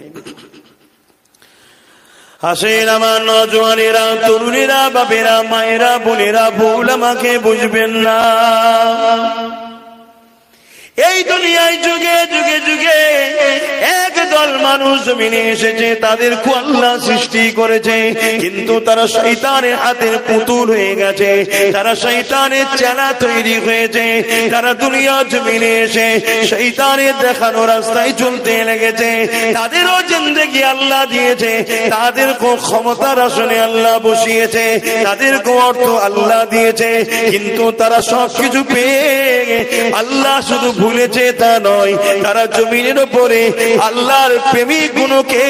S1: হাসেন আমার নওজওয়ানেরা, তরুণীরা, বাবেরা, মায়েরা, বোনেরা, ভুল আমাকে বুঝবেন না। এই দুনিয়ায় যুগে যুগে যুগে একদল মানুষ জমিনে এসেছে, তাদেরকে আল্লাহ সৃষ্টি করেছে, কিন্তু তারা শয়তানের হাতের পুতুল হয়ে গেছে, তারা শয়তানের চেলা তৈরি হয়েছে। তারা দুনিয়া জমিনে এসে শয়তানের দেখানো রাস্তায় চলতে লেগেছে। তাদেরও জিন্দেগি আল্লাহ দিয়েছে, তাদেরকেও ক্ষমতার আসনে আল্লাহ বসিয়েছে, তাদেরকেও অর্থ আল্লাহ দিয়েছে, কিন্তু তারা সবকিছু পেয়ে আল্লাহ শুধু ভুলেছে তা নয়, তারা জমিনের উপরে আল্লাহর প্রেমিক গুণকে,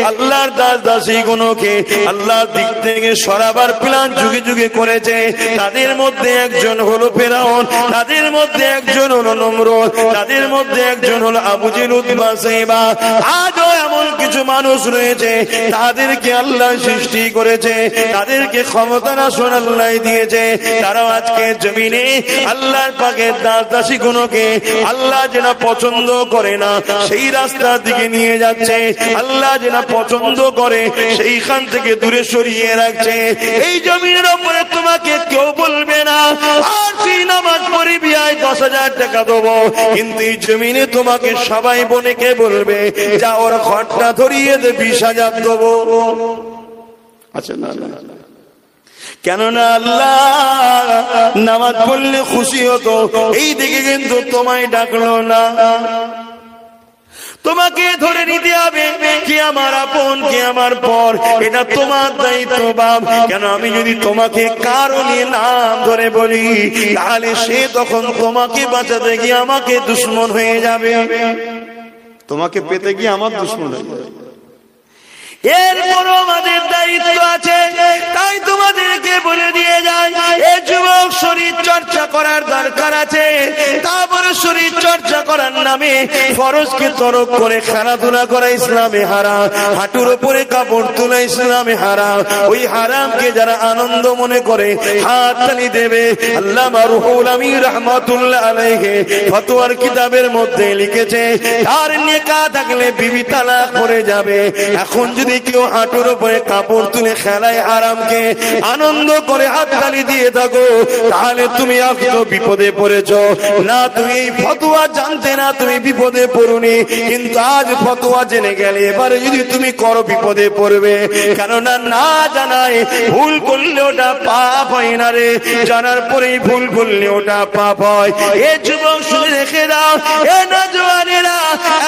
S1: আল্লাহর দাস দাসী গুণকে আল্লাহর দিক থেকে সরাবার প্ল্যান যুগে যুগে করেছে। তাদের মধ্যে একজন হলো ফেরাউন, তাদের মধ্যে একজন হলো নমরুদ, তাদের মধ্যে একজন হলো আবু জেহেল, উতবা, সাইবা। আজও এমন কিছু মানুষ রয়েছে, তাদেরকে আল্লাহ সৃষ্টি করেছে, তাদেরকে ক্ষমতার আসন আল্লাহ দিয়েছে। তারাও আজকে জমিনে আল্লাহর পাকের দাস দাসী গুণকে আল্লাহ যেটা পছন্দ করে না সেই রাস্তার দিকে নিয়ে যাচ্ছে, আল্লাহ যেটা পছন্দ করে সেইখান থেকে দূরে সরিয়ে রাখছে। এই জমিনের উপরে তোমাকে কেউ বলবে না আর তুই নামাজ পড়বি, আয় 10,000 টাকা দেবো, কিন্তু এই জমিনে তোমাকে সবাই বোনেকে বলবে যা ওর ঘরটা ধরিয়ে দে 20,000 দেবো।
S2: আচ্ছা না না,
S1: কেননা আল্লাহ নামাজ পড়লে খুশি হতো, এই দিকে কিন্তু তোমায় ডাকলো না। তোমাকে ধরে নিতে হবে কে আমার আপন কে আমার পর, এটা তোমার দায়িত্ব বাপ। কেন আমি যদি তোমাকে কারণে নাম ধরে বলি, তাহলে সে তখন তোমাকে বাঁচাতে গিয়ে আমাকে দুশ্মন হয়ে যাবে,
S2: তোমাকে পেতে গিয়ে আমার দুশ্মন হয়ে যাবে।
S1: এরপরও আমাদের দায়িত্ব আছে, তাই তোমাদেরকে বলে দিয়ে যায়, এ যুবক শরীর চর্চা করার দরকার আছে। তারপরে শরীর চর্চা করার নামে ফরজকে তরক করে খেলাধুলা করা ইসলামে হারাম, হাঁটুর উপরে কাপড় তোলা ইসলামে হারাম। ওই হারামকে যারা আনন্দ মনে করে হাত তালি দেবে। আল্লামা রুহুল আমিন রাহমাতুল্লাহ আলাইহি ফতোয়ার কিতাবের মধ্যে লিখেছে, আর নেকা থাকলে বিবি তালাক পড়ে যাবে। এখন যদি কেউ হাঁটুর উপরে কাপড় তুলে খেলায় হারামকে আনন্দ করে হাততালি দিয়ে থাকো, তাহলে তুমি আজও বিপদে পড়েছো। না তুমি এই ফতোয়া জানতে না, তুমি বিপদে পড়ুনি, কিন্তু আজ ফতোয়া জেনে গেলে এবারে যদি তুমি করো বিপদে পড়বে। কেননা না জানায় ভুল করলে ওটা পাপ হয় না রে, জানার পরেই ভুল করলে ওটা পাপ হয়। এ যুবক শুনে রেখে দাও, এ নওজওয়ানেরা,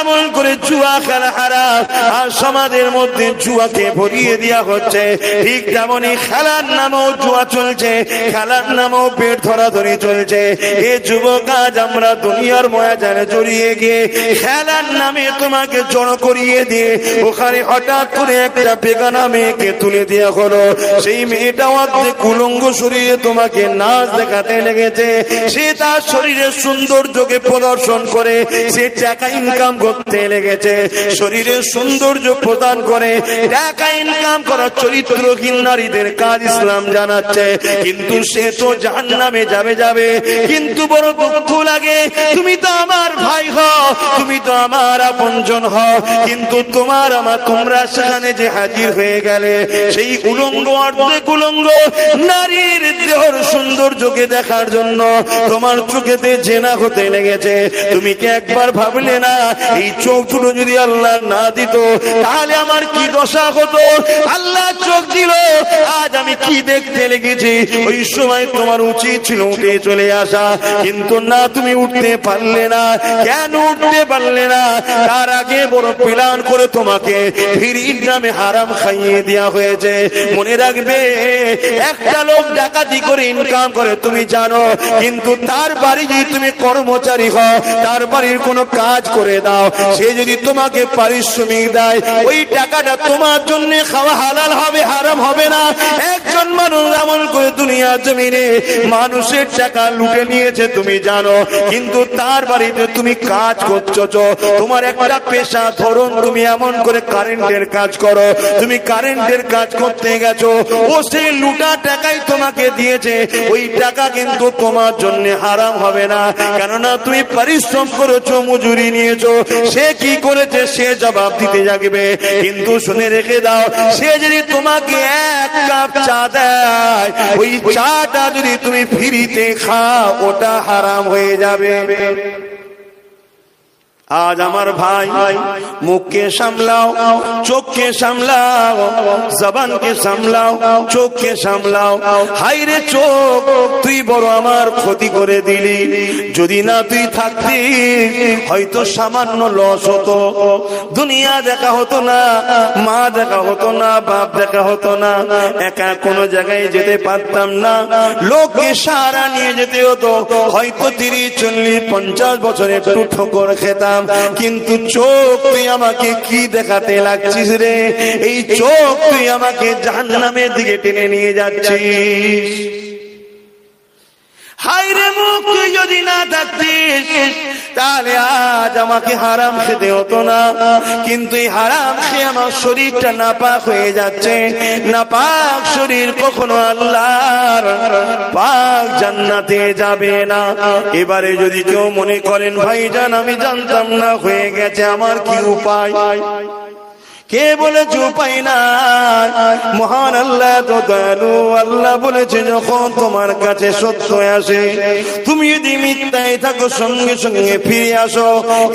S1: এমন করে জুয়া খেলা হারাম, আর সমাজের মধ্যে জুয়াকে ভরিয়ে দেওয়া হচ্ছে। ঠিক তেমনই খেলার নামেও জুয়া চলছে, খেলার নামেও পেট ধরাধরি চলছে। এ যুবক, আজ আমরা দুনিয়ার ময়াজালে জড়িয়ে গিয়ে খেলার নামে তোমাকে জড়ো করিয়ে দিয়ে ওখানে হঠাৎ করে একটা বেগানা মেয়েকে তুলে দেওয়া হলো। সেই মেয়েটা অর্ধেক উলঙ্গ শরীরে তোমাকে নাচ দেখাতে লেগেছে। সে তার শরীরের সৌন্দর্যকে প্রদর্শন করে সে টাকা ইনকাম করতে লেগেছে। শরীরের সৌন্দর্য প্রদান করে টাকা ইনকাম করা চরিত্রহীন নারীদের কাজ ইসলাম জানাচ্ছে, কিন্তু সে তো জাহান্নামে যাবে। কিন্তু বড় দুঃখ লাগে, তুমি তো আমার ভাই হও, তুমি তো আমার আপনজন হও, কিন্তু তোমরা সেখানে যে হাজির হয়ে গেলে, সেই উলঙ্গ অর্ধেক উলঙ্গ নারীর দেহর সৌন্দর্যকে দেখার জন্য তোমার চোখেতে জেনা হতে লেগেছে। তুমি কি একবার ভাবলে না, এই চোখ দুটো যদি আল্লাহ না দিত তাহলে আমার কি দশা হতো? আল্লাহ চোখ দিল, আজ আমি কি দেখতে লেগেছি। ওই সময় তোমার উচিত ছিল উঠে চলে আসা, কিন্তু না, তুমি উঠতে পারলে না। কেন উঠতে পারলে না? তার আগে বড় প্ল্যান করে তোমাকে ফিরির নামে হারাম খাইয়ে দেওয়া হয়েছে। মনে রাখবে, একটা লোক ডাকাতি করে ইনকাম করে তুমি জানো, কিন্তু তার বাড়ি যদি তুমি কর্মচারী হও, তার বাড়ির কোনো কাজ করে দাও, সে যদি তোমাকে পারিশ্রমিক দেয়, ওই টাকাটা তোমার জন্য খাওয়া হালাল হবে, হারাম হবে না। একজন মানুষ এমন করে দুনিয়া জমিনে মানুষের টাকা লুটে নিয়েছে তুমি জানো, কিন্তু তার বাড়িতে তুমি কাজ করছো। তোমার একটা পেশা, ধরুন তুমি এমন করে কারেন্টের কাজ করো, তুমি কারেন্টের কাজ করতে গেছো, ও সেই লুটা টাকাই তোমাকে দিয়েছে, ওই টাকা কিন্তু তোমার জন্য হারাম হবে না, কেননা তুমি পরিশ্রম করেছো, মজুরি নিয়েছো। সে কি করেছে সে জবাব দিতে যাবে। কিন্তু শুনে রেখে দাও, সে যদি তোমাকে এক কাপ চা দেয়, ওই চাটা যদি তুমি ফ্রিতে খাও, ওটা হারাম হয়ে যাবে। আজ আমার ভাই, মুখকে সামলাও, চোখকে সামলাও, জবানকে সামলাও, চোখকে সামলাও। হাইরে চোখ, তুই বড় আমার ক্ষতি করে দিলি। যদি না তুই থাকতি, হয়তো সামান্য লস হতো, দুনিয়া দেখা হতো না, মা দেখা হতো না, বাপ দেখা হতো না, একা কোনো জায়গায় যেতে পারতাম না, লোককে সারা নিয়ে যেতে হতো, হয়তো 30, 40, 50 বছর একটু ঠোকর খেতাম। কিন্তু চোখ, তুই আমাকে কি দেখাতে লাগছিস রে? এই চোখ তুই আমাকে জাহান্নামের দিকে টেনে নিয়ে যাচ্ছিস। হায়রে মুখ, তুই যদি না থাকতিস তাহলে আজ আমাকে হারাম খেতে হতো না, কিন্তু এই হারাম খেয়ে আমার শরীরটা নাপাক হয়ে যাচ্ছে। নাপাক শরীর কখনো আল্লাহর পাক জান্নাতে যাবে না। এবারে যদি কেউ মনে করেন ভাইজান আমি জানতাম না, হয়ে গেছে, আমার কি উপায়? কে বলেছে উপায় না? মহান আল্লাহ তো দয়ালু। আল্লাহ বলেছে, যখন তোমার কাছে সত্য আসে, তুমি যদি মিথ্যায় থাকো, সঙ্গে সঙ্গে ফিরে আসো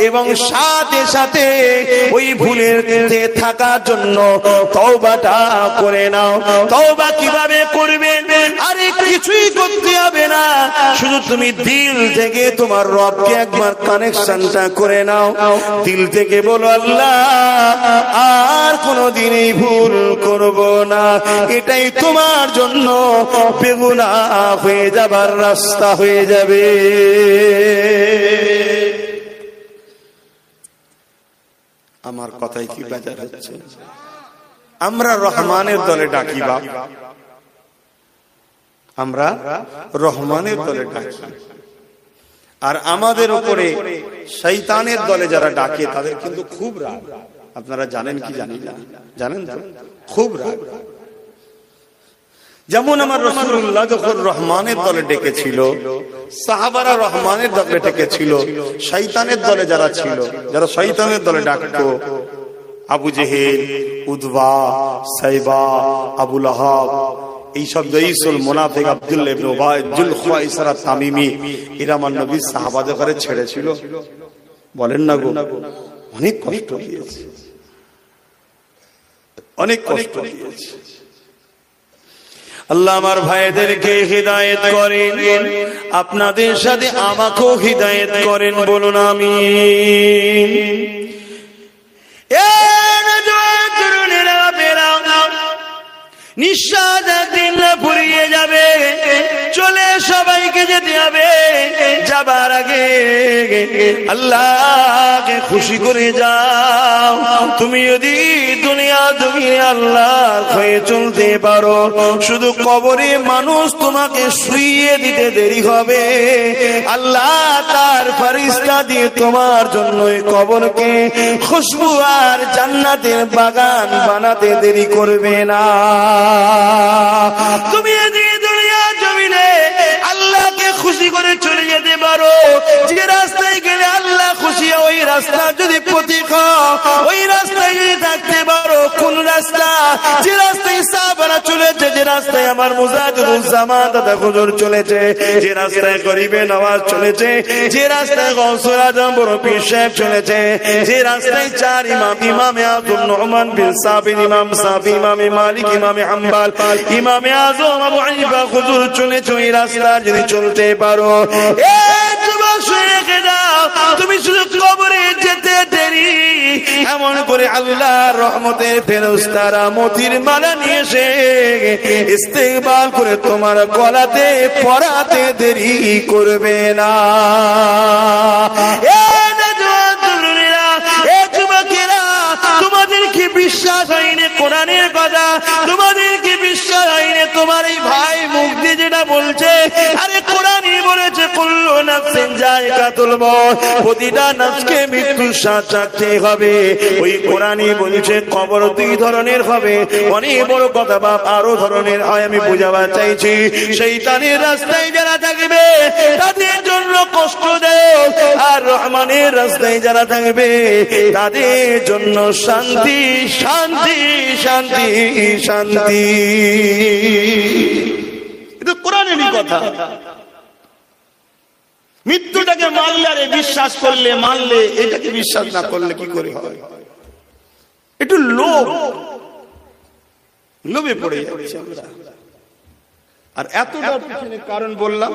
S1: এবং সাথে সাথে ওই ভুলের থাকার জন্য তওবাটা করে নাও। তওবা কিভাবে করবে? আরে কিছুই করতে হবে না, শুধু তুমি দিল থেকে তোমার রবকে একবার কানেকশনটা করে নাও। দিল থেকে বলো, আল্লাহ আর কোনদিন এই ভুল করব না। এটাই তোমার জন্য বেগুনাহ হয়ে যাবার রাস্তা হয়ে যাবে। আমার কথাই কি বেজার হচ্ছে? আমরা রহমানের দলে ডাকি বাপ, আমরা রহমানের দলে ডাকি, আর আমাদের উপরে শয়তানের দলে যারা ডাকে তাদের কিন্তু খুব রাগ। আপনারা জানেন কি জানেন না? জানেন তো, খুব রাগ। যেমন আমার রাসূলুল্লাহ যখন রহমানের দলে ডেকেছিল, সাহাবারা রহমানের দলে ডেকেছিল, শয়তানের দলে যারা ছিল, যারা শয়তানের দলে ডাকতো, আবু জেহেল, উদবা, সাইবা, আবু লাহাব, এইসব জঈসুল মুনাফিক, আব্দুল্লাহ ইবনে উবাই, যুলখাইসারা তামিমি, এরা আমার নবীর সাহাবাদের ঘরে ছেড়েছিল। বলেন না গো, অনেক কষ্ট দিয়েছে, অনেক কষ্ট দিয়েছে। আল্লাহ আমার ভাইদেরকে হিদায়াত করেন, আপনাদের সাথে আমাকেও হিদায়াত করেন, বলুন আমিন। নিঃশ্বাস একদিন ফুরিয়ে যাবে, চলে সবাইকে যেতে হবে। যাবার আগে আল্লাহকে খুশি করে যাও। তুমি যদি দুনিয়া জমিনে আল্লাহর হয়ে চলতে পারো, শুধু কবরে মানুষ তোমাকে শুইয়ে দিতে দেরি হবে, আল্লাহ তার ফেরেশতা দিয়ে তোমার জন্য কবরকে খুশবু আর জান্নাতের বাগান বানাতে দেরি করবে না। তুমি যদি দুনিয়া জমিনে আল্লাহকে খুশি করে চলে যেতে পারো, যে রাস্তায় গেলে আল্লাহ খুশি, ওই রাস্তার যদি পথিক ওই রাস্তায় যদি থাকতে পারো, কোন রাস্তা? যে রাস্তায় সাহাবারা চলেছে, যে রাস্তায় আমার মুজাহিদুজ্জামান দাদা হুজুর চলেছে, যে রাস্তায় গরিবে নওয়াজ চলেছে, যে রাস্তায় গৌসুল আজম বড় পীর সাহেব চলেছে, যে রাস্তায় চার ইমাম, ইমামে আযম নুমান বিন সাবিত, ইমাম সাফি, ইমামে মালিক, ইমামে হাম্বল, ইমামে আযম আবু হানিফা হুজুর চলেছে, ওই রাস্তা যদি চলতে পারো, এই যুবক শুনে দাও, তুমি শুধু কবরে যেতে দেরি। এমন করে আল্লাহর রহমতের ফেরেশতারা মতির মালা নিয়ে এসে ইস্তেকবাল করে তোমার গলাতে পরাতে দেরি করবে না। তোমাদের কি বিশ্বাস হয়নি কোরআনের কথা? তোমাদের কি বিশ্বাস হয়নি তোমার এই ভাই মুখ দিয়ে যেটা বলছে? আরে কোরআনই বলেছে কুল্লু নাফসিন যায়কাতুল মউত, প্রতিটা নফসকে মৃত্যুর স্বাদ চাখতে হবে। ওই কোরআনই বলেছে কবর দুই ধরনের হবে। অনেক বড় কথা বাপ, আরো ধরনের হয়, আমি বুঝাবার চাইছি। শয়তানের রাস্তায় যারা থাকবে তাদের জন্য কষ্ট দেয়, আর রহমানের রাস্তায় যারা থাকবে তাদের জন্য শান্তি শান্তি শান্তি শান্তি। এটা কোরআনেরই কথা। মৃত্যুটাকে মানলে আর বিশ্বাস করলে, মানলে এটাকে বিশ্বাস না করলে কি করে হয়? একটু লোভে পড়ে যাচ্ছে আমরা। আর এতটা পিছনে কারণ বললাম,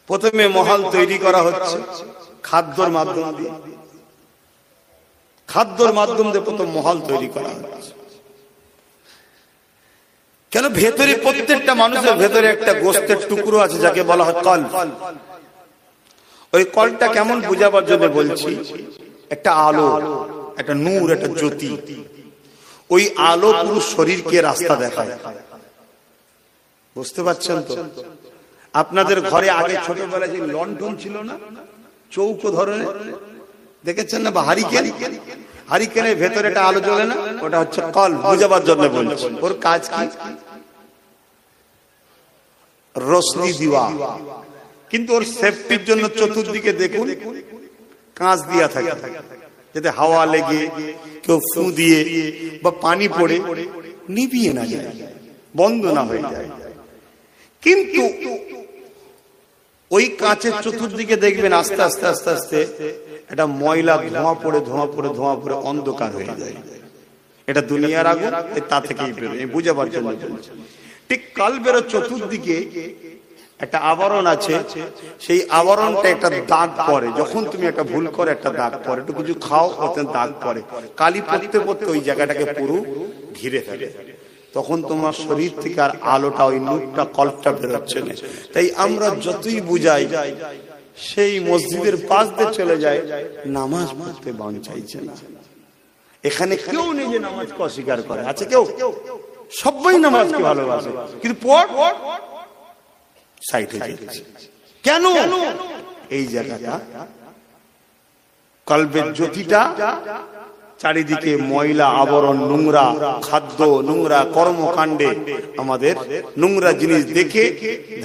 S1: প্রথমে মহল তৈরি করা হচ্ছে খাদ্যর মাধ্যম দিয়ে, খাদ্যর মাধ্যম দিয়ে প্রথম মহল তৈরি করা হচ্ছে। কেন? ভেতরে প্রত্যেকটা মানুষের ভেতরে একটা গোস্তের টুকরো আছে যাকে বলা হয় কল। ওই কলটা কেমন বুঝাবার জন্য বলছি, একটা আলো, একটা নূর, একটা জ্যোতি। ওই আলো পুরো শরীরকে রাস্তা দেখায়। বুঝতে পারছেন তো? আপনাদের ঘরে আগে ছোটবেলায় যে লন্ঠন ছিল না, চৌকো ধরনের, দেখেছেন না? বা হারিকেন, হারিকেনের ভেতরে একটা আলো জ্বলে না, ওটা হচ্ছে কল। বুঝাবার জন্য বলছি। ওর কাজ কি? রোশনি দিওয়া। কিন্তু ওর সেফটির জন্য চতুর্দিকে দেখুন কাঁচ দিয়া থাকে, যাতে হাওয়া লেগে, কেউ ফু দিয়ে বা পানি পড়ে নিভিয়ে না যায়, বন্ধ না হয়ে যায়। কিন্তু ওই কাঁচের চতুর্দিকে দেখবেন আস্তে আস্তে আস্তে আস্তে এটা ময়লা, ধোঁয়া পড়ে ধোঁয়া পড়ে ধোঁয়া পড়ে অন্ধকার হয়ে যায়। এটা দুনিয়ার আগুন, তা থেকেই বেরোয়। বুঝাবার জন্য ঠিক কালবের চতুর্দিকে একটা আবরণ আছে, সেই আবরণটা একটা দাগ পড়ে। যখন তুমি একটা ভুল করে একটা দাগ পড়ে, একটু কিছু খাও, ওতে দাগ পড়ে, কালি পড়তে পড়তে ওই জায়গাটাকে পুরো ঘিরে ফেলে। তখন তোমার শরীর থেকে আর আলোটা, ওই নূরটা, কল্পটা বেরোচ্ছে না। তাই আমরা যতই বুঝাই, সেই মসজিদের পাশ দিয়ে চলে যায়, নামাজ পড়তে মন চাইছে না। এখানে কেউ নেই যে নামাজকে অস্বীকার করে, আছে কেউ? সবাই নামাজকে ভালোবাসে, কিন্তু পড় সাইড হয়ে যাচ্ছে। কেন? এই জায়গাটা কলবের জ্যোতিটা চারিদিকে ময়লা আবরণ, নোংরা খাদ্য, নোংরা কর্মকাণ্ডে আমাদের নোংরা জিনিস দেখে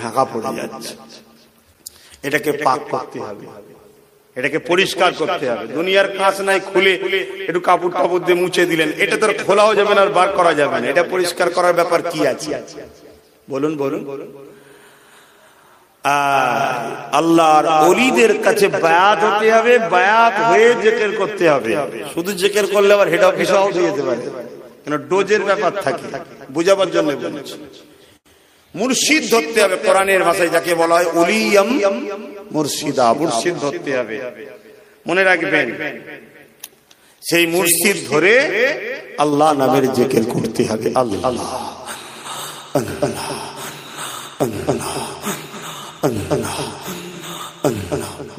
S1: ঢাকা পড়ে যাচ্ছে। এটাকে পাক করতে হবে, এটাকে পরিষ্কার করতে হবে। দুনিয়ার কাঁচ নাই, খুলে একটু কাপড় টাপড় দিয়ে মুছে দিলেন, এটা তো খোলাও যাবে না আর বার করা যাবে না। এটা পরিষ্কার করার ব্যাপার কি আছে? বলুন বলুন। আল্লাহর ওলিদের কাছে বায়াত হতে হবে, বায়াত হয়ে জিকির করতে হবে। শুধু জিকির করলে আবার হেড অফিস আউট হয়ে যেতে পারে, কেন ডোজের ব্যাপার থাকে। বুঝাবার জন্য বলছি, মুর্শিদ ধরতে হবে। কোরআনের ভাষায় যাকে বলা হয় ওলিয়াম মুর্শিদা, মুর্শিদ ধরতে হবে। মনে রাখবেন, সেই মুর্শিদ ধরে আল্লাহ নামের জিকির করতে হবে। আল্লাহ আল্লাহ আল্লাহ আল্লাহ।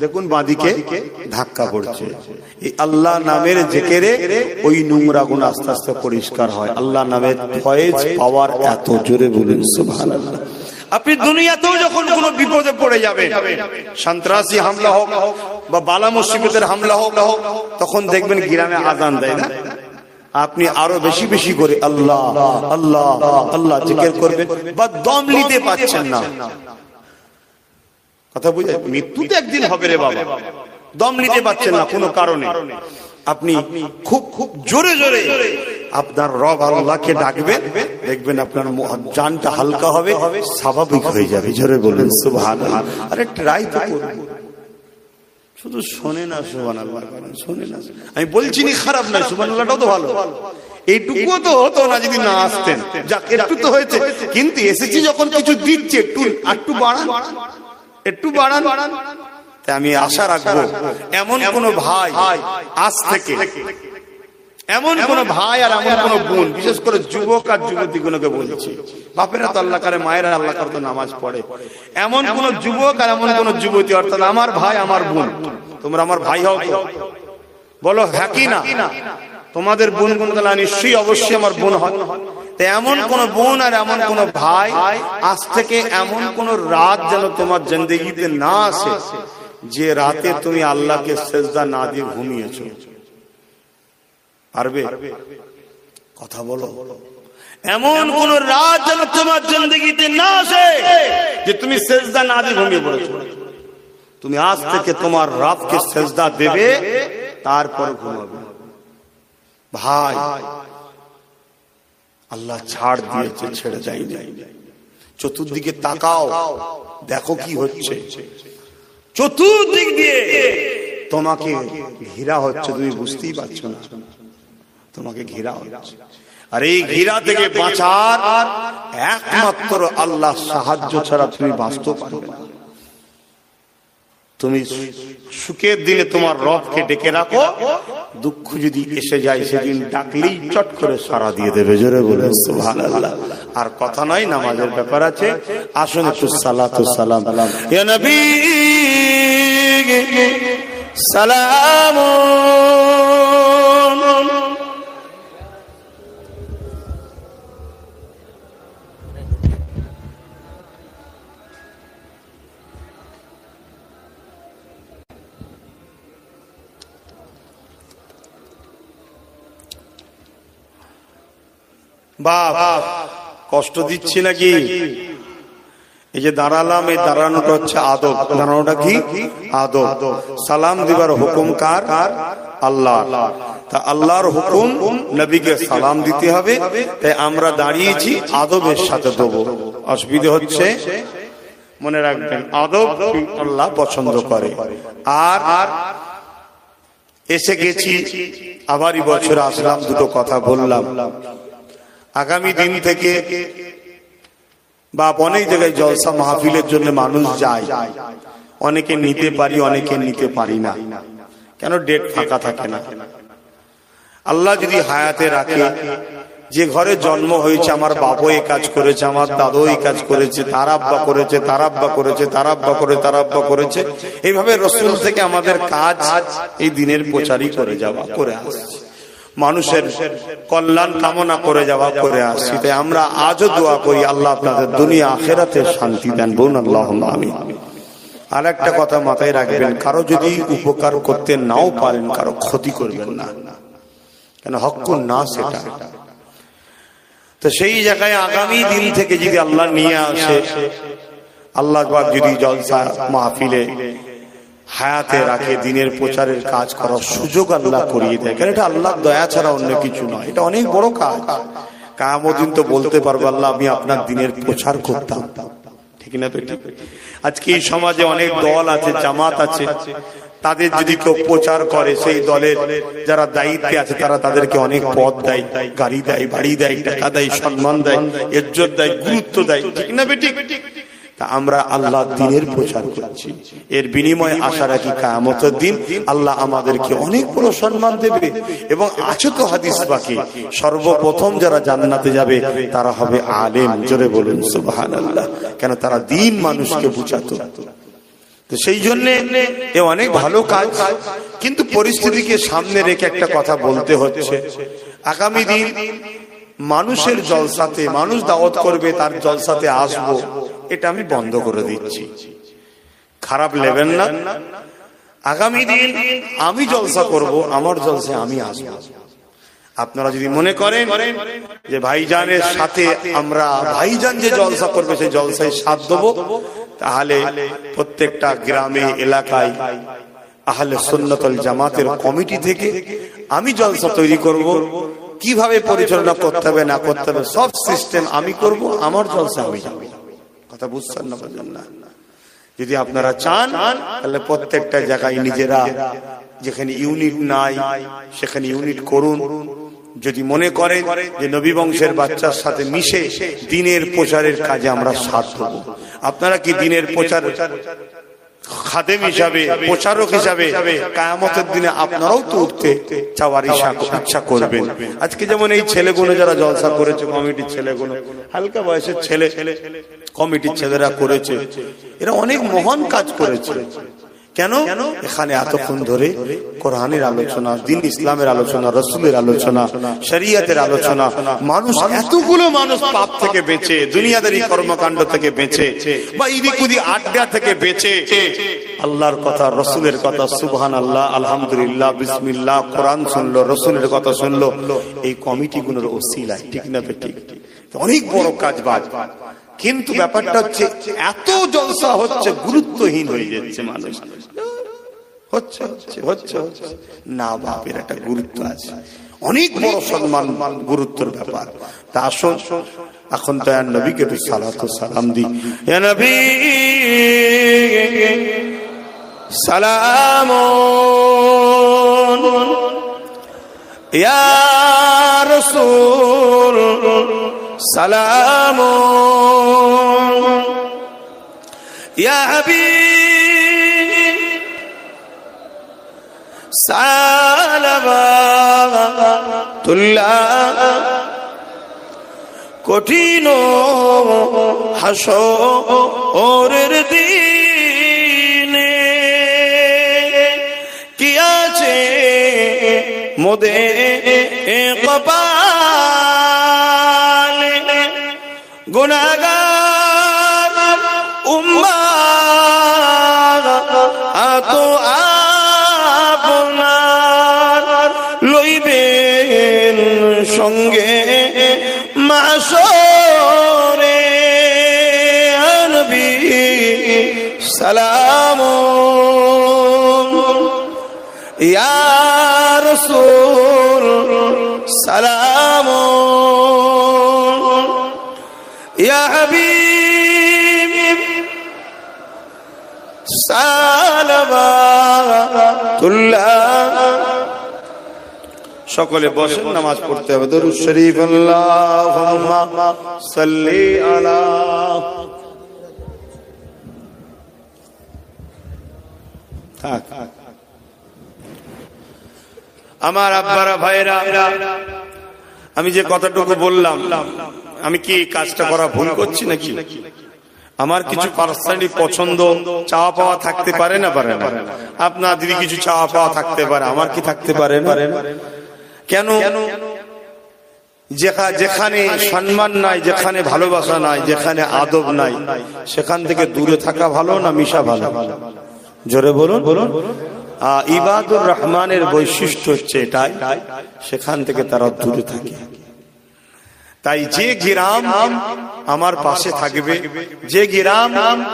S1: দেখুন বাদিকে ধাক্কা পড়ছে। এই আল্লাহ নামের জিকিরে ওই নোংরা গুণ আস্তে আস্তে পরিষ্কার হয়। আল্লাহ নামের ফয়েজ পাওয়ার এত জোরে বলুন সুবহানাল্লাহ। আপনি দুনিয়াতেও যখন কোন বিপদে পড়ে যাবে, সন্ত্রাসী হামলা হোক বা বালা মুসিবতের হামলা হোক, তখন দেখবেন গ্রামে আযান দেয় না, আপনি আরো বেশি বেশি করে আল্লাহ আল্লাহ আল্লাহ জিকির করবেন। বা দম নিতে পারছেন না, কথা বুঝে? মৃত্যু তো একদিন হবে রে বাবা,
S2: দম নিতে পারছেন না কোনো কারণে, আপনি খুব খুব জোরে জোরে আপনার রব আল্লাহকে ডাকবেন, দেখবেন আপনার জানটা হালকা হবে, স্বাভাবিক হয়ে যাবে। জোরে বলুন সুবহানাল্লাহ। আরে ট্রাই তো করুন, শুধু শোনে না সুবহানাল্লাহ, শোনে না। আমি বলছি না খারাপ নয়, সুবহানাল্লাহটাও তো ভালো। এইটুকুও তো হতো না যদি না আসতেন। যাক, একটু তো হয়েছে, কিন্তু এসেছি যখন কিছু দিচ্ছে, একটু বাড়ান, একটু বাড়ান। তাই আমি আশা রাখবো এমন কোন ভাই আজ থেকে, এমন কোন ভাই আর এমন কোন বোন, বিশেষ করে যুবক আর যুবতী গুলোকে বলছি, বাপেরা তো আল্লাহ করে, মায়েরা আল্লাহ করে তো নামাজ পড়ে, এমন কোন যুবক আর এমন কোন যুবতী, অর্থাৎ আমার ভাই আমার বোন, তোমরা আমার ভাই হও তো? বলো হ্যাঁ কি না? তোমাদের বোন কোন নিশ্চয়ই অবশ্যই আমার বোন হয়। এমন কোন বোন আর এমন কোন ভাই, আজ থেকে এমন কোন রাত যেন তোমার জিন্দেগিতে না আসে যে রাতে তুমি আল্লাহকে সেজদা না দিয়ে ঘুমিয়েছো। পারবে? কথা বলো। এমন কোন রাত যেন তোমার জিন্দেগিতে না আসে যে তুমি সেজদা না দিয়ে ঘুমিয়ে পড়েছো। তুমি আজ থেকে তোমার রবকে সেজদা দেবে, তারপর ঘুমাবে। ভাই, আল্লাহ ছাড় দিয়েছে, ছেড়ে যায়নি। চতুর্দিকে তাকাও, দেখো কি হচ্ছে। চতুর্দিক দিয়ে তোমাকে ঘেরা হচ্ছে, তুমি বুঝতেই পারছো না, তোমাকে ঘেরা হচ্ছে। আর এই ঘেরা থেকে বাঁচার একমাত্র আল্লাহ সাহায্য ছাড়া তুমি বাঁচতে পারবে না। তুমি সুখের দিনে তোমার রবকে ডেকে রাখো, দুঃখ যদি এসে যায় সেদিন ডাকলেই চট করে সাড়া দিয়ে দেবে। জোরে বলুন সুবহানাল্লাহ। আর কথা নয়, নামাজের ব্যাপার আছে। আসুন একটু সালাতু সালাম ইয়া নবী সালাম। বাপ কষ্ট দিচ্ছি নাকি? এই যে দাঁড়ালাম, এই দাঁড়ানোটা হচ্ছে আদব। দাঁড়ানোটা কি? আদব। সালাম দিবার হুকুম কার? আল্লাহ। তা আল্লাহর হুকুম, নবীকে সালাম দিতে হবে। তাই আমরা দাঁড়িয়েছি, আদবের সাথে দেবো। অসুবিধা হচ্ছে? মনে রাখবেন, আদব আল্লাহ পছন্দ করে। আর এসে গেছি, আবারই বছর আসলাম, দুটো কথা বললাম। আগামী দিন থেকে বা অনেক জায়গায় জলসা মাহফিলের জন্য মানুষ যায়, অনেকে নিতে পারি, অনেকে নিতে পারি না। কেন? ডেট ফাঁকা থাকে না। আল্লাহ যদি হায়াতে রাখে, যে ঘরে জন্ম হয়েছে, আমার বাবা এই কাজ করেছে, আমার দাদু এই কাজ করেছে, তার আব্বা করেছে, তার আব্বা করেছে, তার আব্বা করে, তার আব্বা করেছে, এইভাবে রসুল থেকে আমাদের কাজ এই দিনের প্রচারই করে যাওয়া, করে আসছে। মানুষের কল্যাণ কামনা করে যাওয়া, করে আসছি। তাই আমরা আজও দোয়া করি, আল্লাহ আপনাদের দুনিয়া আখিরাতে শান্তি দেন। বলুন আল্লাহুম্মা আমিন। আর একটা কথা মাথায় রাখবেন, কারো যদি উপকার করতে নাও পারেন, কারো ক্ষতি করবেন না, কেন? হক্কুন না সেটা। তো সেই জায়গায় আগামী দিন থেকে যদি আল্লাহ নিয়ে আসে, আল্লাহ যদি জলসা মাহফিলে হায়াতে রাখে, দিনের প্রচারের কাজ করার সুযোগ আল্লাহ করিয়ে দেয়, কারণ এটা আল্লাহর দয়া ছাড়া অন্য কিছু নয়। এটা অনেক বড় কাজ। কিয়ামত দিন তো বলতে পারবো, আল্লাহ আমি আপনার দিনের প্রচার করতাম। ঠিক না? আজকে এই সমাজে অনেক দল আছে, জামাত আছে, তাদের যদি কেউ প্রচার করে, সেই দলের যারা দায়িত্বে আছে তারা তাদেরকে অনেক পদ দেয়, গাড়ি দেয়, বাড়ি দেয়, টাকা দেয়, সম্মান দেয়, ইজ্জত দেয়, গুরুত্ব দেয়। ঠিক না বেটি? তা আমরা আল্লাহ দিনের প্রচার করছি, এর বিনিময়ে আশা রাখি কিয়ামতের দিন আল্লাহ আমাদেরকে অনেক বড় সম্মান দেবে। এবং আছে তো হাদিস বাকি, সর্বপ্রথম যারা জান্নাতে যাবে তারা হবে আলেম। জোরে বলুন সুবহানাল্লাহ। কেন? তারা দিন মানুষকে বুঝাতো। তো সেই জন্য এ অনেক ভালো কাজ, কিন্তু পরিস্থিতিকে সামনে রেখে একটা কথা বলতে হচ্ছে। আগামী দিন মানুষের জলসাতে, মানুষ দাওয়াত করবে, তার জলসাতে আসবো, এটা আমি বন্ধ করে দিচ্ছি। খারাপ নেবেন না। আগামী দিন আমি জলসা করব, আমার জলসায় আমি আসবো। আপনারা যদি মনে করেন যে ভাইজানের সাথে আমরা, ভাইজান যে জলসা করবে সেই জলসায় সাথ দেবো, তাহলে প্রত্যেকটা গ্রামে, এলাকায় আহলে সুন্নাত ওয়াল জামাতের কমিটি থেকে আমি জলসা তৈরি করব, কিভাবে পরিচালনা করতে হবে না করতে হবে সব সিস্টেম আমি করব, আমার জলসা আমি যাব। কথা বুঝছেন না বুঝলেন না? যদি আপনারা চান তাহলে প্রত্যেকটা জায়গায় নিজেরা যেখানে ইউনিট নাই সেখানে ইউনিট করুন। যদি মনে করেন যে নবী বংশের বাচ্চার সাথে মিশে দ্বীনের প্রচারের কাজে আমরা সাথ দেব, আপনারা কি দ্বীনের প্রচার খাদেম হিসাবে, প্রচারক হিসাবে কিয়ামতের দিনে আপনারাও তো উঠতে চাওয়ার ইচ্ছা করবেন? আজকে যেমন এই ছেলেগুলো যারা জলসা করেছে, কমিটির ছেলেগুলো, হালকা বয়সের ছেলে, কমিটির ছেলেরা করেছে, এরা অনেক মহান কাজ করেছে। কেন? এখানে এতক্ষণ ধরে কোরআনের আলোচনা, দ্বীন ইসলামের আলোচনা, রাসূলের আলোচনা, শরীয়তের আলোচনা, মানুষ এতগুলো মানুষ পাপ থেকে বেঁচে, দুনিয়াদারি কর্মকাণ্ড থেকে বেঁচে, বা ইদিকুদি আড্ডা থেকে বেঁচে আল্লাহর কথা, রাসূলের কথা, সুবহানাল্লাহ, আলহামদুলিল্লাহ, বিসমিল্লাহ, কোরআন শুনলো, রাসূলের কথা শুনলো, এই কমিটিগুলোর ওসিলায়। ঠিক না? ঠিক। অনেক বড় কাজ বাজ। কিন্তু ব্যাপারটা হচ্ছে এত জলসা হচ্ছে, গুরুত্বহীন হয়ে যাচ্ছে মানুষ। হচ্ছে না, বাপের একটা গুরুত্ব আছে, অনেক বড় সম্মান, গুরুত্বের ব্যাপার। তা আসুন এখন তো নবীকে সালাতু সালাম দিই। ইয়া নবী সালামুন ইয়া রাসূল সালামুন ইয়া হাবিব সালামাতুল্লাহ। কঠিন হাসরের দিনে কি আছে মোদের কপালে, গুনাহগার উম্মাত আতো আপনার লইবেন সঙ্গে মাশরে। নবী সালামুন ইয়া রাসূল সালামুন ইয়া হাবিব সালামাতুল্লাহ। সকলে বসেন, নামাজ পড়তে হবে। দরুদ শরীফ আল্লাহুম্মা সাল্লি আলা। আমার আব্বারা ভাইরা, আমি যে কথাটুকু বললাম, আমি কি কাজটা করা ভুল করছি নাকি? আমার কিছু পার্সোনালি পছন্দ, চাওয়া পাওয়া থাকতে পারে না? পারে না। আপনার যদি কিছু চাওয়া পাওয়া থাকতে পারে, আমার কি থাকতে পারে না? কেন? যেখানে সম্মান নাই, যেখানে ভালোবাসা নাই, যেখানে আদব নাই, সেখান থেকে দূরে থাকা ভালো না মিশা ভালো? জোরে বলুন। ইবাদুর রহমানের বৈশিষ্ট্য হচ্ছে এটাই, সেখান থেকে তারা দূরে থাকে। তাই যে গ্রাম আমার পাশে থাকবে, যে গ্রাম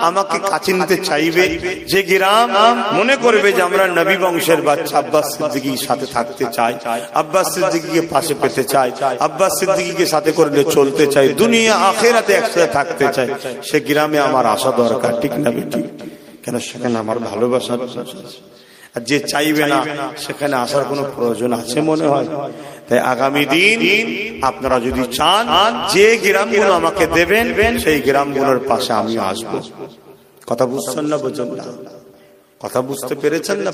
S2: আমাকে কাছে নিতে চাইবে, যে গ্রাম মনে করবে যে আমরা নবী বংশের বাচ্চা, আব্বাস সিদ্দিকীর সাথে থাকতে চাই, আব্বাস সিদ্দিকীকে পাশে পেতে চাই, আব্বাস সিদ্দিকীকে সাথে করে চলতে চাই, দুনিয়া আখিরাতে একসাথে থাকতে চাই, সে গ্রামে আমার আসা দরকার। ঠিক না বেটি? কেন? সেখানে আমার ভালোবাসা। আর যে চাইবে না, সেখানে আসার কোনো প্রয়োজন আছে মনে হয়? তাই আগামী দিন আপনারা যদি চান যে গ্রামগুলো আমাকে দেবেন, সেই গ্রামগুলোর পাশে আমি আসবো। কথা বুঝছেন না? বুঝছেন না? কথা বুঝতে পেরেছেন না?